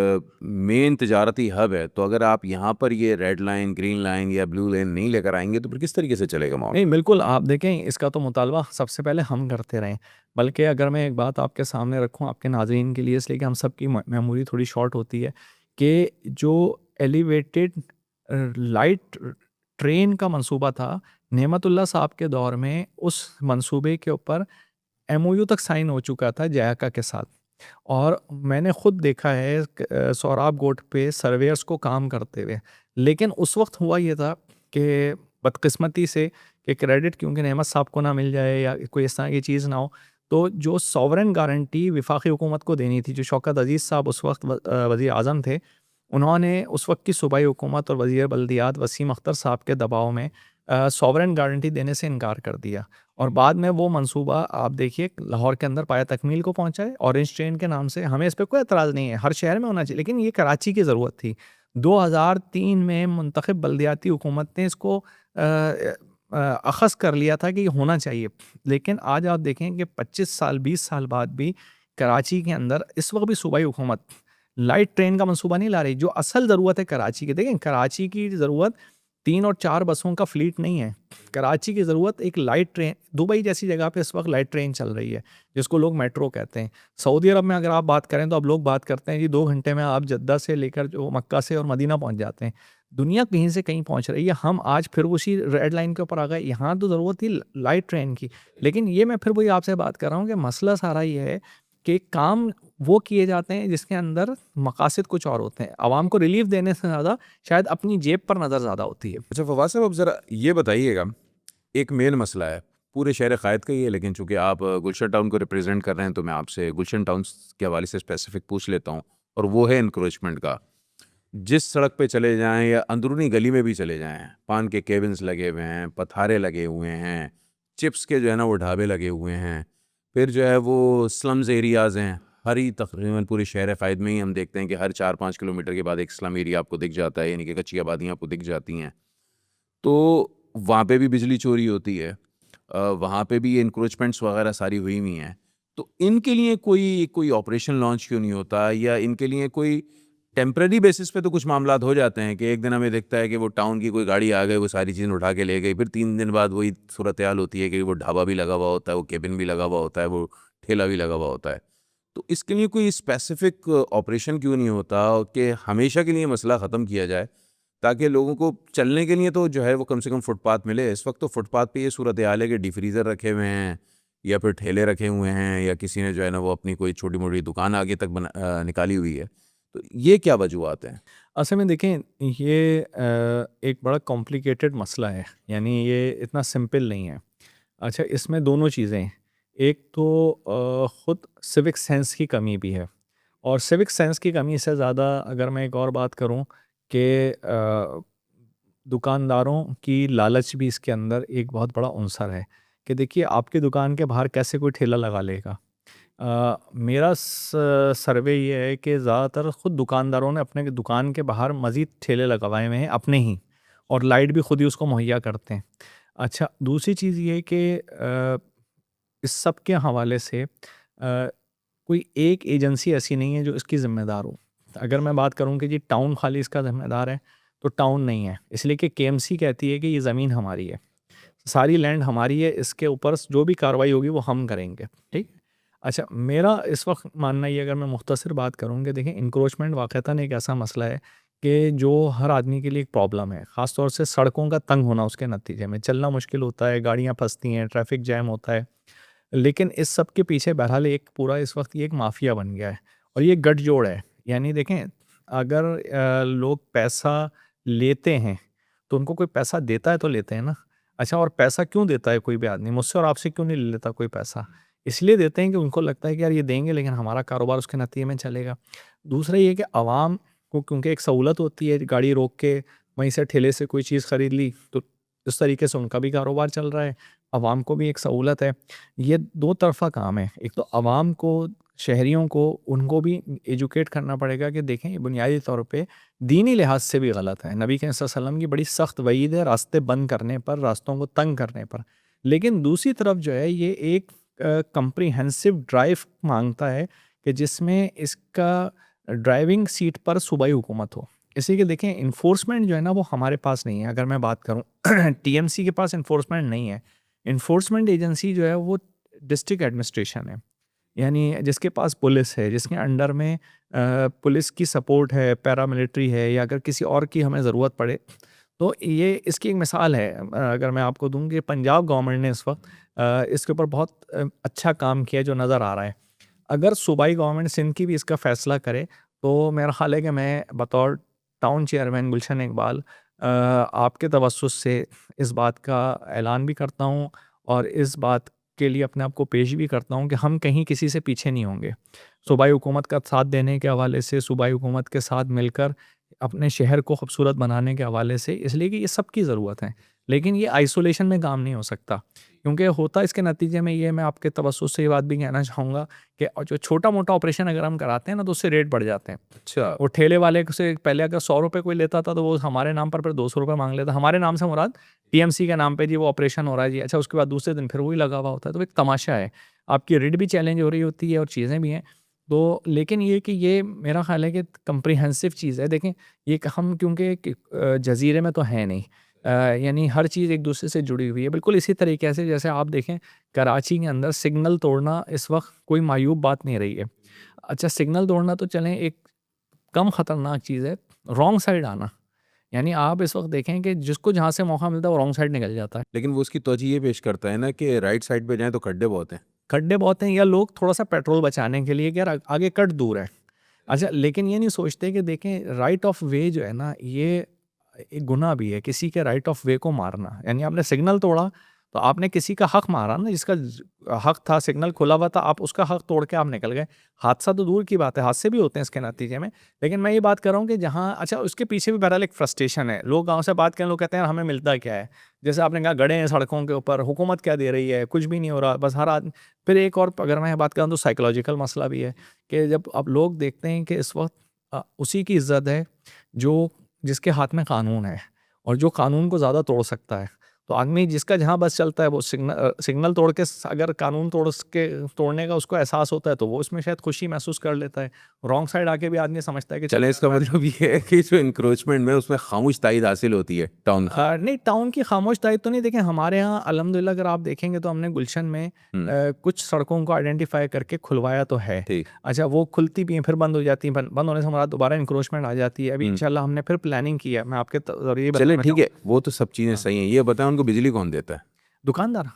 मेन तजारती हब है। तो अगर आप यहाँ पर ये रेड लाइन, ग्रीन लाइन या ब्लू लाइन नहीं लेकर आएंगे तो फिर किस तरीके से चलेगा मामला? नहीं, बिल्कुल, आप देखें, इसका तो मुतालबा सबसे पहले हम करते रहे। बल्कि अगर मैं एक बात आपके सामने रखूँ आपके नाज़रीन के लिए, इसलिए कि हम सब की मेमोरी थोड़ी शॉर्ट होती है, कि जो एलिवेटेड लाइट ट्रेन का मंसूबा था, नेमतुल्लाह साहब के दौर में उस मंसूबे के ऊपर एमओयू तक साइन हो चुका था जायका के साथ। और मैंने ख़ुद देखा है सोहराब गोट पे सर्वेयर्स को काम करते हुए। लेकिन उस वक्त हुआ ये था कि बदकिस्मती से, कि क्रेडिट क्योंकि नेमत साहब को ना मिल जाए या कोई इस तरह की चीज़ ना हो, तो जो सॉवरेन गारंटी वफाकी हुकूमत को देनी थी, जो शौकत अज़ीज़ साहब उस वक्त वज़ीर आज़म थे, उन्होंने उस वक्त की सूबाई हुकूमत और वज़ीर बल्दियात वसीम अख्तर साहब के दबाव में सॉवरेन गारंटी देने से इनकार कर दिया। और बाद में वो मंसूबा आप देखिए लाहौर के अंदर पाया तकमील को पहुंचा है, ऑरेंज ट्रेन के नाम से। हमें इस पे कोई एतराज़ नहीं है, हर शहर में होना चाहिए, लेकिन ये कराची की ज़रूरत थी। 2003 में मुंतखब बल्दियाती हुकूमत ने इसको अखज़ कर लिया था कि ये होना चाहिए। लेकिन आज आप देखें कि 25 साल 20 साल बाद भी कराची के अंदर इस वक्त भी सूबाई हुकूमत लाइट ट्रेन का मंसूबा नहीं ला रही, जो असल ज़रूरत है कराची की। देखें, कराची की ज़रूरत 3 और 4 बसों का फ्लीट नहीं है। कराची की ज़रूरत एक लाइट ट्रेन, दुबई जैसी जगह पे इस वक्त लाइट ट्रेन चल रही है, जिसको लोग मेट्रो कहते हैं। सऊदी अरब में अगर आप बात करें तो अब लोग बात करते हैं जी 2 घंटे में आप जद्दा से लेकर जो मक्का से और मदीना पहुंच जाते हैं। दुनिया कहीं से कहीं पहुंच रही है, हम आज फिर उसी रेड लाइन के ऊपर आ गए। यहाँ तो ज़रूरत थी लाइट ट्रेन की। लेकिन ये मैं फिर वही आपसे बात कर रहा हूँ कि मसला सारा ये है कि काम वो किए जाते हैं जिसके अंदर मकासद कुछ और होते हैं। आवाम को रिलीफ देने से ज़्यादा शायद अपनी जेब पर नज़र ज़्यादा होती है। अच्छा फवाद साहब, अब ज़रा ये बताइएगा, एक मेन मसला है पूरे शहर क़ायद का ही है, लेकिन चूंकि आप गुलशन टाउन को रिप्रेजेंट कर रहे हैं तो मैं आपसे गुलशन टाउन के हवाले से स्पेसिफिक पूछ लेता हूँ, और वो है इंक्रोचमेंट का। जिस सड़क पे चले जाएं या अंदरूनी गली में भी चले जाएं, पान के केबिन्स लगे हुए हैं, पथारे लगे हुए हैं, चिप्स के जो है ना वो ढाबे लगे हुए हैं, फिर जो है वो स्लम्स एरियाज़ हैं। हर ही तकरीबन पूरे शहर क़ायद में ही हम देखते हैं कि हर 4-5 किलोमीटर के बाद एक स्लम एरिया आपको दिख जाता है, यानी कि कच्ची आबादियाँ आपको दिख जाती हैं। तो वहाँ पे भी बिजली चोरी होती है, वहाँ पे भी ये इंक्रोचमेंट्स वगैरह सारी हुई हुई हैं। तो इनके लिए कोई ऑपरेशन लॉन्च क्यों नहीं होता, या इनके लिए कोई टेम्परेरी बेसिस पे तो कुछ मामलात हो जाते हैं कि एक दिन हमें दिखता है कि वो टाउन की कोई गाड़ी आ गई, वो सारी चीज़ें उठा के ले गई, फिर 3 दिन बाद वही सूरत हाल होती है कि वो ढाबा भी लगा हुआ होता है, वो केबिन भी लगा हुआ होता है, वो ठेला भी लगा हुआ होता है। तो इसके लिए कोई स्पेसिफिक ऑपरेशन क्यों नहीं होता कि हमेशा के लिए मसला ख़त्म किया जाए, ताकि लोगों को चलने के लिए तो जो है वो कम से कम फुटपाथ मिले। इस वक्त तो फुटपाथ पे ये सूरत हाल है कि डी फ्रीज़र रखे हुए हैं या फिर ठेले रखे हुए हैं या किसी ने जो है ना वो अपनी कोई छोटी मोटी दुकान आगे तक निकाली हुई है। तो ये क्या वजूहत हैं? असल में देखें, ये एक बड़ा कॉम्प्लिकेटेड मसला है, यानी ये इतना सिंपल नहीं है। अच्छा, इसमें दोनों चीज़ें हैं। एक तो ख़ुद सिविक सेंस की कमी भी है, और सिविक सेंस की कमी से ज़्यादा अगर मैं एक और बात करूं कि दुकानदारों की लालच भी इसके अंदर एक बहुत बड़ा अंसर है कि देखिए, आपकी दुकान के बाहर कैसे कोई ठेला लगा लेगा। मेरा सर्वे ये है कि ज़्यादातर ख़ुद दुकानदारों ने अपने दुकान के बाहर मज़ीद ठेले लगवाए हुए हैं अपने ही, और लाइट भी खुद ही उसको मुहैया करते हैं। अच्छा, दूसरी चीज़ ये है कि इस सब के हवाले से कोई एक एजेंसी ऐसी नहीं है जो इसकी ज़िम्मेदार हो। अगर मैं बात करूं कि जी टाउन खाली इसका ज़िम्मेदार है, तो टाउन नहीं है, इसलिए कि केएमसी कहती है कि ये ज़मीन हमारी है, सारी लैंड हमारी है, इसके ऊपर जो भी कार्रवाई होगी वो हम करेंगे, ठीक। अच्छा, मेरा इस वक्त मानना ये, अगर मैं मुख्तसर बात करूँ कि देखें, इंक्रोचमेंट वाक़तन एक ऐसा मसला है कि जो हर आदमी के लिए एक प्रॉब्लम है, ख़ास तौर से सड़कों का तंग होना, उसके नतीजे में चलना मुश्किल होता है, गाड़ियाँ फंसती हैं, ट्रैफिक जैम होता है। लेकिन इस सब के पीछे बहरहाल एक पूरा इस वक्त ये एक माफिया बन गया है, और ये गठजोड़ है। यानी देखें, अगर लोग पैसा लेते हैं तो उनको कोई पैसा देता है तो लेते हैं ना। अच्छा, और पैसा क्यों देता है कोई भी आदमी? मुझसे और आपसे क्यों नहीं ले लेता कोई पैसा? इसलिए देते हैं कि उनको लगता है कि यार ये देंगे लेकिन हमारा कारोबार उसके नतीजे में चलेगा। दूसरा ये कि आवाम को क्योंकि एक सहूलत होती है, गाड़ी रोक के वहीं से ठेले से कोई चीज़ ख़रीद ली, तो इस तरीके से उनका भी कारोबार चल रहा है, आवाम को भी एक सहूलत है। ये दो तरफ़ा काम है। एक तो आवाम को, शहरियों को, उनको भी एजुकेट करना पड़ेगा कि देखें, ये बुनियादी तौर पे दीनी लिहाज से भी गलत है। नबी के वसल्लम की बड़ी सख्त वईद है रास्ते बंद करने पर, रास्तों को तंग करने पर। लेकिन दूसरी तरफ जो है, ये एक कम्प्रिहेंसिव ड्राइव मांगता है कि जिसमें इसका ड्राइविंग सीट पर सूबाई हुकूमत हो। इसी के देखें, इन्फोर्समेंट जो है ना वो हमारे पास नहीं है। अगर मैं बात करूं टीएमसी के पास इन्फोर्समेंट नहीं है। इन्फोर्समेंट एजेंसी जो है वो डिस्ट्रिक्ट एडमिनिस्ट्रेशन है, यानी जिसके पास पुलिस है, जिसके अंडर में पुलिस की सपोर्ट है, पैरामिलिट्री है, या अगर किसी और की हमें ज़रूरत पड़े तो ये इसकी एक मिसाल है। अगर मैं आपको दूं कि पंजाब गवर्नमेंट ने इस वक्त इसके ऊपर बहुत अच्छा काम किया जो नज़र आ रहा है। अगर सूबाई गवर्नमेंट सिंध की भी इसका फ़ैसला करे तो मेरा ख़्याल है कि मैं बतौर टाउन चेयरमैन गुलशन इकबाल आपके तवस्सुस से इस बात का ऐलान भी करता हूँ, और इस बात के लिए अपने आप को पेश भी करता हूँ कि हम कहीं किसी से पीछे नहीं होंगे। सूबाई हुकूमत का साथ देने के हवाले से, सूबाई हुकूमत के साथ मिलकर अपने शहर को खूबसूरत बनाने के हवाले से, इसलिए कि ये सबकी ज़रूरत है। लेकिन ये आइसोलेशन में काम नहीं हो सकता, क्योंकि होता इसके नतीजे में ये, मैं आपके तवज्जुह से ये बात भी कहना चाहूँगा कि जो छोटा-मोटा ऑपरेशन अगर हम कराते हैं ना, तो उससे रेट बढ़ जाते हैं। अच्छा। वो ठेले वाले से पहले अगर ₹100 कोई लेता था, तो वो हमारे नाम पर फिर ₹200 माँग लेता। हमारे नाम से मुराद टीएमसी के नाम पे जी वो ऑपरेशन हो रहा है जी। अच्छा, उसके बाद दूसरे दिन फिर वही लगा हुआ होता है। तो एक तमाशा है। आपकी रेट भी चैलेंज हो रही होती है और चीज़ें भी हैं। तो लेकिन ये कि ये मेरा ख़्याल है कि कम्प्रिहेंसिव चीज़ है। देखें, ये हम क्योंकि एक जज़ीरे में तो हैं नहीं, यानी हर चीज़ एक दूसरे से जुड़ी हुई है। बिल्कुल इसी तरीके से जैसे आप देखें, कराची के अंदर सिग्नल तोड़ना इस वक्त कोई मायूब बात नहीं रही है। अच्छा, सिग्नल तोड़ना तो चलें, एक कम ख़तरनाक चीज़ है रॉन्ग साइड आना। यानी आप इस वक्त देखें कि जिसको जहाँ से मौका मिलता है वो रॉन्ग साइड निकल जाता है। लेकिन वो उसकी तवज्जो ये पेश करता है ना कि राइट साइड पे जाएँ तो खड्डे बहुत हैं। खड्डे बहुत हैं, या लोग थोड़ा-सा पेट्रोल बचाने के लिए कि यार आगे कट दूर है। अच्छा, लेकिन ये नहीं सोचते कि देखें, राइट ऑफ वे जो है ना, ये एक गुनाह भी है, किसी के राइट ऑफ वे को मारना। यानी आपने सिग्नल तोड़ा तो आपने किसी का हक मारा ना, जिसका हक था, सिग्नल खुला हुआ था, आप उसका हक तोड़ के आप निकल गए। हादसा तो दूर की बात है, हादसे भी होते हैं इसके नतीजे में। लेकिन मैं ये बात कर रहा हूँ कि जहाँ, अच्छा, उसके पीछे भी बहरहाल एक फ्रस्ट्रेशन है। लोग गाँव से बात करें, लोग कहते हैं हमें मिलता क्या है? जैसे आपने कहा, गड्ढे हैं सड़कों के ऊपर, हुकूमत क्या दे रही है? कुछ भी नहीं हो रहा, बस हर आदमी। फिर एक और अगर मैं बात करूँ तो साइकोलॉजिकल मसला भी है कि जब अब लोग देखते हैं कि इस वक्त उसी की इज्जत है जो जिसके हाथ में कानून है, और जो कानून को ज़्यादा तोड़ सकता है, तो आदमी जिसका जहाँ बस चलता है वो सिग्नल तोड़ के अगर कानून तोड़ने का उसको एहसास होता है तो वो उसमें शायद खुशी महसूस कर लेता है। रॉन्ग साइड आके भी आदमी समझता है कि चले, इसका मतलब ये है कि जो इंक्रोचमेंट में उसमें खामोश तायद हासिल होती है टाउन की। नहीं, टाउन की खामोश दायित्व तो नहीं। देखें हमारे यहाँ अल्हम्दुलिल्लाह अगर आप देखेंगे तो हमने गुलशन में कुछ सड़कों को आइडेंटिफाई करके खुलवाया तो है। ठीक। अच्छा, वो खुलती भी हैं फिर बंद हो जाती हैं, बंद होने से हमारा दोबारा इंक्रोचमेंट आ जाती है। अभी इंशाल्लाह हमने फिर प्लानिंग की है, मैं आपके जरिए चले बताना ठीक है, चाहूँ। वो तो सब चीज़ें सही हैं। ये बताएं उनको बिजली कौन देता है? दुकानदार।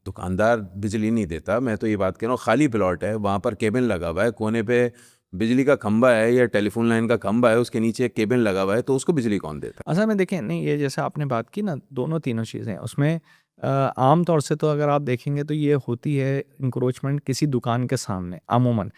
दुकानदार बिजली नहीं देता, मैं तो ये बात कह रहा हूँ, खाली प्लॉट है, वहाँ पर केबिन लगा हुआ है, कोने पे बिजली का खंबा है या टेलीफोन लाइन का खंबा है, उसके नीचे एक केबिन लगा हुआ है, तो उसको बिजली कौन देता असल में देखें, नहीं ये जैसे आपने बात की ना, दोनों तीनों चीज़ें उसमें आम तौर से तो अगर आप देखेंगे तो ये होती है इंक्रोचमेंट किसी दुकान के सामने। अमूमन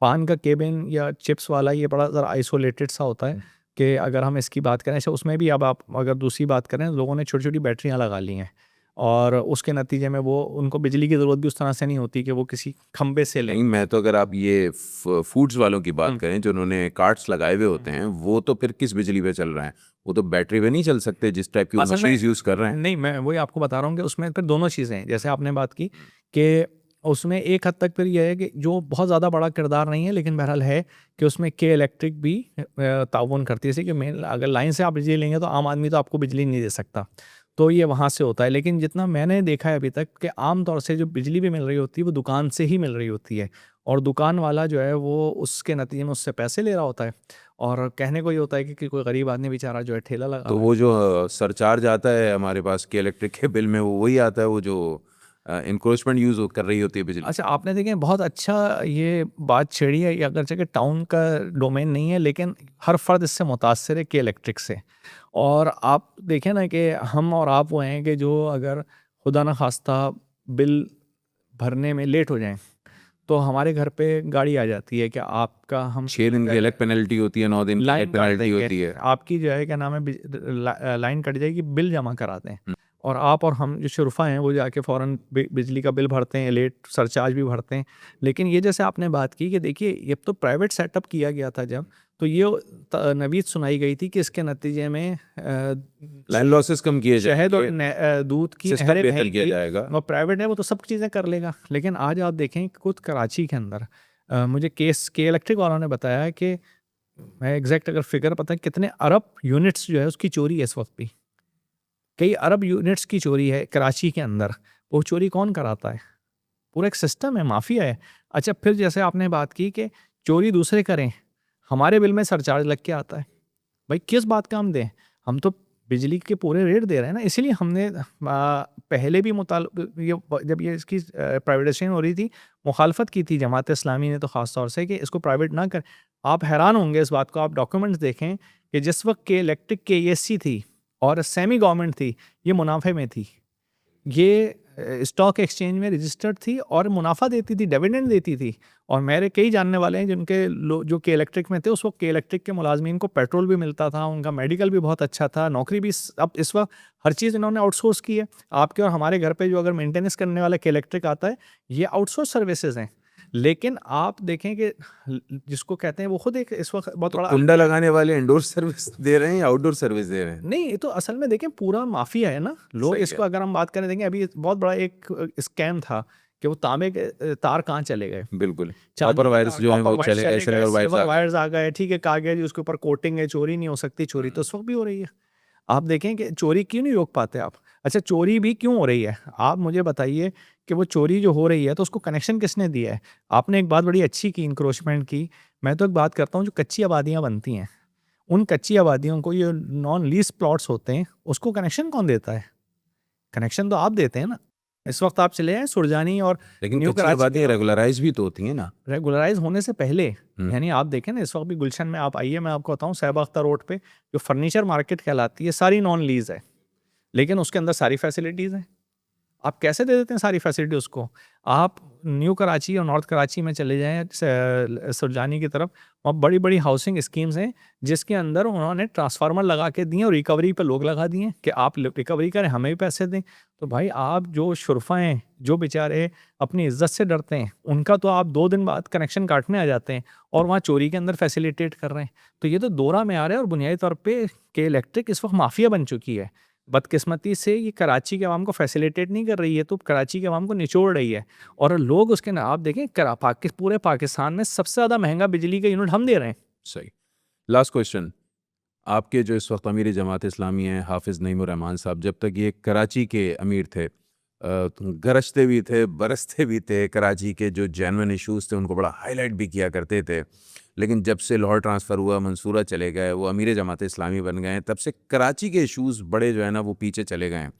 पान का केबिन या चिप्स वाला ये बड़ा ज़रा आइसोलेटेड सा होता है कि अगर हम इसकी बात करें, अच्छा उसमें भी अब आप अगर दूसरी बात करें, लोगों ने छोटी छोटी बैटरियाँ लगा ली हैं और उसके नतीजे में वो उनको बिजली की ज़रूरत भी उस तरह से नहीं होती कि वो किसी खंबे से है? लें। नहीं, मैं तो अगर आप ये फूड्स वालों की बात करें, जो उन्होंने कार्ट्स लगाए हुए होते हैं, वो तो फिर किस बिजली पे चल रहे हैं? वो तो बैटरी पे नहीं चल सकते जिस टाइप की वो असल में मशीनरीज यूज़ कर रहे हैं। नहीं, मैं वही आपको बता रहा हूँ कि उसमें फिर दोनों चीज़ें हैं। जैसे आपने बात की कि उसमें एक हद तक फिर यह है कि जो बहुत ज़्यादा बड़ा किरदार नहीं है, लेकिन बहरहाल है कि उसमें के इलेक्ट्रिक भी ताउन करती है। जैसे कि मेन अगर लाइन से आप बिजली लेंगे तो आम आदमी तो आपको बिजली नहीं दे सकता, तो ये वहाँ से होता है। लेकिन जितना मैंने देखा है अभी तक कि आम तौर से जो बिजली भी मिल रही होती है वो दुकान से ही मिल रही होती है, और दुकान वाला जो है वो उसके नतीजे में उससे पैसे ले रहा होता है। और कहने को ये होता है कि कोई गरीब आदमी बेचारा जो है ठेला लगा तो रहा है। वो जो सरचार्ज आता है हमारे पास के इलेक्ट्रिक के बिल में, वो वही आता है, वो जो इंक्रोचमेंट यूज़ कर रही होती है बिजली। अच्छा, आपने देखें बहुत अच्छा ये बात छेड़ी है। ये अगरचे कि टाउन का डोमेन नहीं है, लेकिन हर फर्द इससे मुतासर है के इलेक्ट्रिक से। और आप देखें ना कि हम और आप वो हैं कि जो अगर खुदा न खास्ता बिल भरने में लेट हो जाएं तो हमारे घर पे गाड़ी आ जाती है कि आपका हम 6 दिन की अलग पेनल्टी होती है, 9 दिन की लाइन अलग काट पेनल्टी देंगे, होती है। आपकी जो है क्या नाम है लाइन कट जाएगी, बिल जमा करा दें। और आप और हम जो शुरफा हैं वो जाके फ़ौरन बिजली का बिल भरते हैं, लेट सरचार्ज भी भरते हैं। लेकिन ये जैसे आपने बात की कि देखिए ये तो प्राइवेट सेटअप किया गया था जब, तो ये नवीद सुनाई गई थी कि इसके नतीजे में लाइन लॉसेस कम किए शहद और जाएंगे, दूध की सिस्टम नहरें बेहतर किया बहेंगी। जाएगा। और प्राइवेट है वो तो सब चीज़ें कर लेगा। लेकिन आज आप देखें खुद कराची के अंदर मुझे केस के इलेक्ट्रिक वालों ने बताया कि मैं एग्जैक्ट अगर फिगर पता है कितने अरब यूनिट्स जो है उसकी चोरी है इस वक्त भी। कई अरब यूनिट्स की चोरी है कराची के अंदर। वो चोरी कौन कराता है? पूरा एक सिस्टम है, माफिया है। अच्छा, फिर जैसे आपने बात की कि चोरी दूसरे करें, हमारे बिल में सरचार्ज लग के आता है। भाई किस बात का हम दें? हम तो बिजली के पूरे रेट दे रहे हैं ना। इसीलिए हमने पहले भी जब ये इसकी प्राइवेटाइजेशन हो रही थी, मुखालफत की थी जमात इस्लामी ने तो ख़ास तौर से कि इसको प्राइवेट ना कर। आप हैरान होंगे इस बात को, आप डॉक्यूमेंट्स देखें कि जिस वक्त के इलेक्ट्रिक के ESC थी और सेमी गवर्नमेंट थी, ये मुनाफे में थी। ये स्टॉक एक्सचेंज में रजिस्टर्ड थी और मुनाफा देती थी, डिविडेंड देती थी। और मेरे कई जानने वाले हैं जिनके जो के इलेक्ट्रिक में थे, उस वक्त के इलेक्ट्रिक के मुलाजमीन को पेट्रोल भी मिलता था, उनका मेडिकल भी बहुत अच्छा था, नौकरी भी। अब इस वक्त हर चीज़ इन्होंने आउटसोर्स की है। आपके और हमारे घर पे जो अगर मेंटेनेंस करने वाला के इलेक्ट्रिक आता है, ये आउटसोर्स सर्विसेज हैं। लेकिन आप देखें कि जिसको कहते हैं वो खुद एक इस वक्त बहुत बड़ा कुंडा लगाने वाले इंडोर सर्विस दे रहे हैं या आउटडोर सर्विस दे रहे हैं? नहीं, ये तो असल में देखें पूरा माफिया है ना। लोग सही इसको अगर हम बात करें, देखें अभी बहुत बड़ा एक स्कैम था कि वो तांबे के तार कहाँ चले गए। बिल्कुल, चांदी कॉपर के वायर्स तार, जो हैं कॉपर वो वायर्स चले चले ऐसे गए, और वायर्स सिल्वर वायर्स आ गए। ठीक है, कागज उसके ऊपर कोटिंग है, चोरी नहीं हो सकती। चोरी तो उस वक्त भी हो रही है। आप देखें कि चोरी क्यों नहीं रोक पाते आप। अच्छा, चोरी भी क्यों हो रही है, आप मुझे बताइए कि वो चोरी जो हो रही है तो उसको कनेक्शन किसने दिया है? आपने एक बात बड़ी अच्छी की, इंक्रोचमेंट की। मैं तो एक बात करता हूँ, जो कच्ची आबादियाँ बनती हैं, उन कच्ची आबादियों को, ये नॉन लीज प्लॉट्स होते हैं, उसको कनेक्शन कौन देता है? कनेक्शन तो आप देते हैं ना। इस वक्त आप चले जाएं सुरजानी और लेकिन न्यू कच्ची कराची आबादियाँ रेगुलराइज भी तो होती हैं ना। रेगुलराइज होने से पहले, यानी आप देखें ना, इस वक्त भी गुलशन में आप आइए, मैं आपको बताऊं, साहिब अख्तर रोड पे जो फर्नीचर मार्केट कहलाती है, सारी नॉन लीज है, लेकिन उसके अंदर सारी फैसिलिटीज़ हैं। आप कैसे दे देते हैं सारी फैसिलिटी उसको? आप न्यू कराची और नॉर्थ कराची में चले जाएं, सुरजानी की तरफ, वहाँ बड़ी बड़ी हाउसिंग स्कीम्स हैं जिसके अंदर उन्होंने ट्रांसफार्मर लगा के दिए और रिकवरी पे लोग लगा दिए कि आप रिकवरी करें, हमें भी पैसे दें। तो भाई आप जो शुरफा हैं, जो बेचारे अपनी इज्जत से डरते हैं, उनका तो आप 2 दिन बाद कनेक्शन काटने आ जाते हैं और वहाँ चोरी के अंदर फैसिलिटेट कर रहे हैं। तो ये तो दोहरा में आ रहा है और बुनियादी तौर पर के इलेक्ट्रिक इस वक्त माफिया बन चुकी है। बदकिस्मती से ये कराची के अवाम को फैसिलिटेट नहीं कर रही है, तो कराची के अवाम को निचोड़ रही है। और लोग उसके ना, आप देखें पूरे पाकिस्तान में सबसे ज़्यादा महंगा बिजली का यूनिट हम दे रहे हैं। सही। लास्ट क्वेश्चन, आपके जो इस वक्त अमीर जमात इस्लामी हैं हाफिज़ नईमुर रहमान साहब, जब तक ये कराची के अमीर थे तो गरजते भी थे, बरसते भी थे, कराची के जो जेन्युइन इश्यूज़ थे उनको बड़ा हाईलाइट भी किया करते थे। लेकिन जब से लाहौर ट्रांसफ़र हुआ, मंसूरा चले गए, वो अमीर जमात इस्लामी बन गए हैं, तब से कराची के इश्यूज़ बड़े जो है ना वो पीछे चले गए हैं।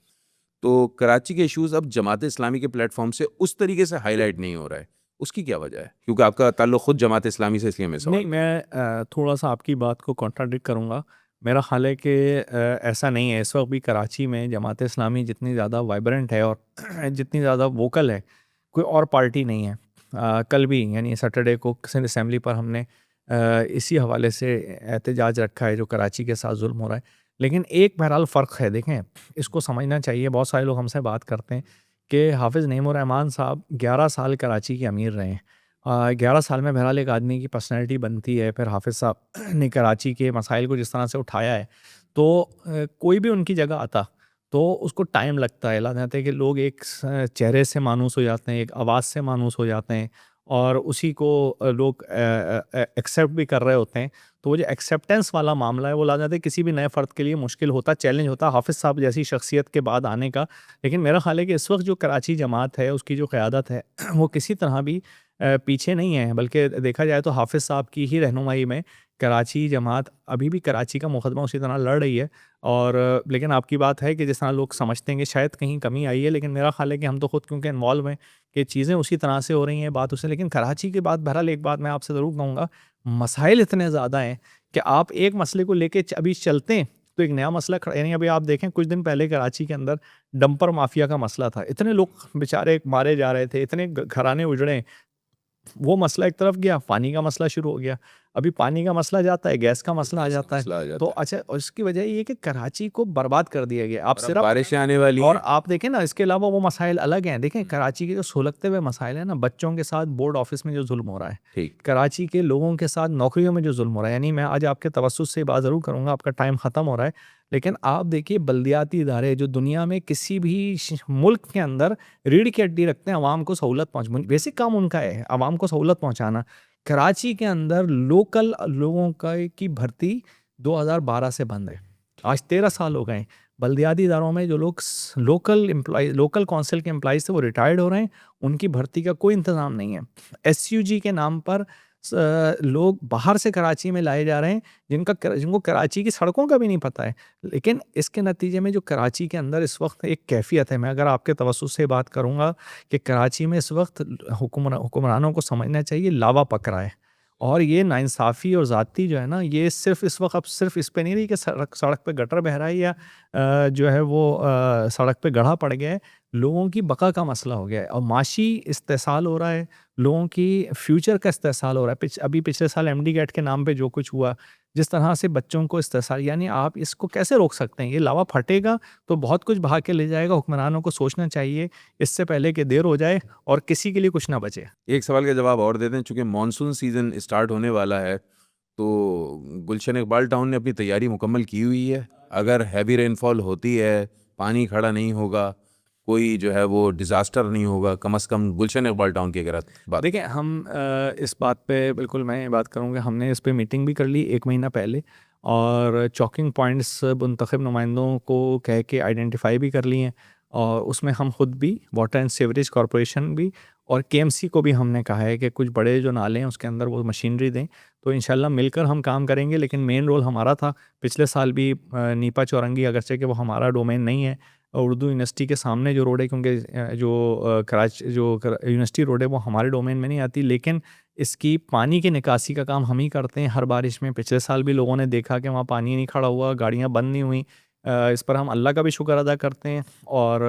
तो कराची के इश्यूज़ अब जमात इस्लामी के प्लेटफॉर्म से उस तरीके से हाईलाइट नहीं हो रहा है, उसकी क्या वजह है? क्योंकि आपका ताल्लुक़ खुद जमात इस्लामी से, इसलिए मैं नहीं, सवाल। मैं थोड़ा-सा आपकी बात को कॉन्ट्राडिक्ट करूँगा। मेरा ख़्याल है कि ऐसा नहीं है। इस वक़्त भी कराची में जमात इस्लामी जितनी ज़्यादा वाइब्रेंट है और जितनी ज़्यादा वोकल है, कोई और पार्टी नहीं है। कल भी यानी सैटरडे को सिंध असेंबली पर हमने इसी हवाले से एहतजाज रखा है जो कराची के साथ ज़ुल्म हो रहा है। लेकिन एक बहरहाल फ़र्क है, देखें इसको समझना चाहिए। बहुत सारे लोग हमसे बात करते हैं कि हाफ़िज़ नईमुर रहमान साहब 11 साल कराची के अमीर रहे हैं। 11 साल में बहरहाल एक आदमी की पर्सनैलिटी बनती है। फिर हाफ़िज़ साहब ने कराची के मसाइल को जिस तरह से उठाया है, तो कोई भी उनकी जगह आता तो उसको टाइम लगता है। ला जाता है कि लोग एक चेहरे से मानूस हो जाते हैं, एक आवाज़ से मानूस हो जाते हैं और उसी को लोग एक्सेप्ट भी कर रहे होते हैं। तो वो जो एक्सेप्टेंस वाला मामला है, वो ला जाता है किसी भी नए फ़र्द के लिए मुश्किल होता, चैलेंज होता हाफ़िज़ साहब जैसी शख्सियत के बाद आने का। लेकिन मेरा ख़्याल है कि इस वक्त जो कराची जमात है, उसकी जो क़यादत है वो किसी तरह भी पीछे नहीं है, बल्कि देखा जाए तो हाफ़िज़ साहब की ही रहनुमाई में कराची जमात अभी भी कराची का मुकदमा उसी तरह लड़ रही है। और लेकिन आपकी बात है कि जिस तरह लोग समझते हैं कि शायद कहीं कमी आई है, लेकिन मेरा ख़्याल है कि हम तो खुद क्योंकि इन्वॉल्व हैं कि चीज़ें उसी तरह से हो रही हैं, बात उससे। लेकिन कराची के बाद बहरहाल एक बात मैं आपसे ज़रूर कहूँगा, मसाइल इतने ज़्यादा हैं कि आप एक मसले को लेके अभी चलते हैं तो एक नया मसला खड़ा, यानी अभी आप देखें कुछ दिन पहले कराची के अंदर डंपर माफिया का मसला था। इतने लोग बेचारे मारे जा रहे थे, इतने घराने उजड़े, वो मसला एक तरफ गया, पानी का मसला शुरू हो गया। अभी पानी का मसला जाता है, गैस का मसला आ गैस का जाता है। मसला आ तो जाता है। अच्छा, उसकी वजह ये है कि कराची को बर्बाद कर दिया गया। आप और अब सिर्फ बारिशें आने वाली और हैं। आप देखें ना, इसके अलावा वो मसाइल अलग हैं। देखें कराची के जो सुलगते हुए मसाइल हैं ना, बच्चों के साथ बोर्ड ऑफिस में जो जुल्म हो रहा है, ठीक। कराची के लोगों के साथ नौकरियों में जो जुल्म हो रहा है, यानी मैं आज आपके तवज्जुह से बात ज़रूर करूँगा, आपका टाइम ख़त्म हो रहा है। लेकिन आप देखिए बल्दियाती इदारे जो दुनिया में किसी भी मुल्क के अंदर रीढ़ की हड्डी रखते हैं, आवाम को सहूलत बेसिक काम उनका है आवाम को सहूलत पहुँचाना। कराची के अंदर लोकल लोगों का की भर्ती 2012 से बंद है। आज 13 साल हो गए हैं। बल्दियाती इदारों में जो लोग लोकल कौंसिल के एम्प्लॉइज़ थे वो रिटायर्ड हो रहे हैं, उनकी भर्ती का कोई इंतज़ाम नहीं है। एसयूजी के नाम पर लोग बाहर से कराची में लाए जा रहे हैं जिनको कराची की सड़कों का भी नहीं पता है। लेकिन इसके नतीजे में जो कराची के अंदर इस वक्त एक कैफियत है, मैं अगर आपके तवज्जुह से बात करूँगा कि कराची में इस वक्त हुक्मरानों को समझना चाहिए लावा पक रहा है। और ये नाइंसाफ़ी और ज़्यादती जो है ना, ये सिर्फ़ इस वक्त अब सिर्फ़ इस पे नहीं रही कि सड़क सड़क पे गटर बह रहा है या जो है वो सड़क पे गड्ढा पड़ गया है। लोगों की बका का मसला हो गया है और माशी इस्तेसाल हो रहा है, लोगों की फ्यूचर का इस्तेसाल हो रहा है। अभी पिछले साल एमडी गेट के नाम पे जो कुछ हुआ, जिस तरह से बच्चों को इस्तेसाल, यानी आप इसको कैसे रोक सकते हैं? ये लावा फटेगा तो बहुत कुछ बहा के ले जाएगा। हुक्मरानों को सोचना चाहिए इससे पहले कि देर हो जाए और किसी के लिए कुछ ना बचे। एक सवाल का जवाब और दे दें, चूँकि मानसून सीज़न स्टार्ट होने वाला है, तो गुलशन इकबाल टाउन ने अपनी तैयारी मुकम्मल की हुई है। अगर हैवी रेनफॉल होती है, पानी खड़ा नहीं होगा, कोई जो है वो डिज़ास्टर नहीं होगा, कम से कम गुलशन इकबाल टाउन की अगर आप बात। देखिए हम इस बात पे बिल्कुल मैं ये बात करूँगा, हमने इस पे मीटिंग भी कर ली 1 महीना पहले और चॉकिंग पॉइंट्स मुंतखब नुमाइंदों को कह के आइडेंटिफाई भी कर लिए हैं। और उसमें हम खुद भी वाटर एंड सीवरेज कॉरपोरेशन भी और केएमसी को भी हमने कहा है कि कुछ बड़े जो नाले हैं उसके अंदर वो मशीनरी दें। तो इंशाल्लाह मिलकर हम काम करेंगे, लेकिन मेन रोल हमारा था। पिछले साल भी नीपा चौरंगी, अगरचे कि वो हमारा डोमेन नहीं है, उर्दू यूनिवर्सिटी के सामने जो रोड है, क्योंकि यूनिवर्सिटी रोड है वो हमारे डोमेन में नहीं आती, लेकिन इसकी पानी की निकासी का काम हम ही करते हैं हर बारिश में। पिछले साल भी लोगों ने देखा कि वहाँ पानी नहीं खड़ा हुआ, गाड़ियाँ बंद नहीं हुई। इस पर हम अल्लाह का भी शुक्र अदा करते हैं और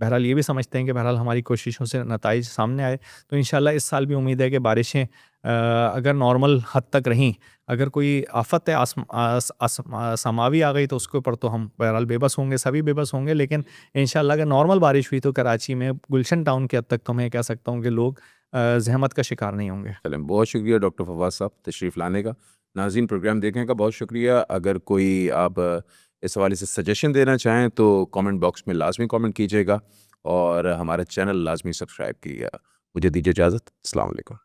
बहरहाल ये भी समझते हैं कि बहरहाल हमारी कोशिशों से नताइज सामने आए। तो इंशाल्लाह इस साल भी उम्मीद है कि बारिशें अगर नॉर्मल हद तक रहीं, अगर कोई आफत है समावी आ गई तो उसके ऊपर तो हम बहरहाल बेबस होंगे, सभी बेबस होंगे। लेकिन इंशाल्लाह अगर नॉर्मल बारिश हुई तो कराची में गुलशन टाउन के हद तक तो मैं कह सकता हूँ कि लोग ज़हमत का शिकार नहीं होंगे। चलें, बहुत शुक्रिया डॉक्टर फवाद साहब तशरीफ़ लाने का, नाज़रीन प्रोग्राम देखने का बहुत शुक्रिया। अगर कोई आप इस हवाले से सजेशन देना चाहें तो कमेंट बॉक्स में लाजमी कमेंट कीजिएगा और हमारा चैनल लाजमी सब्सक्राइब कीजिएगा। मुझे दीजिए इजाज़त। अस्सलाम वालेकुम।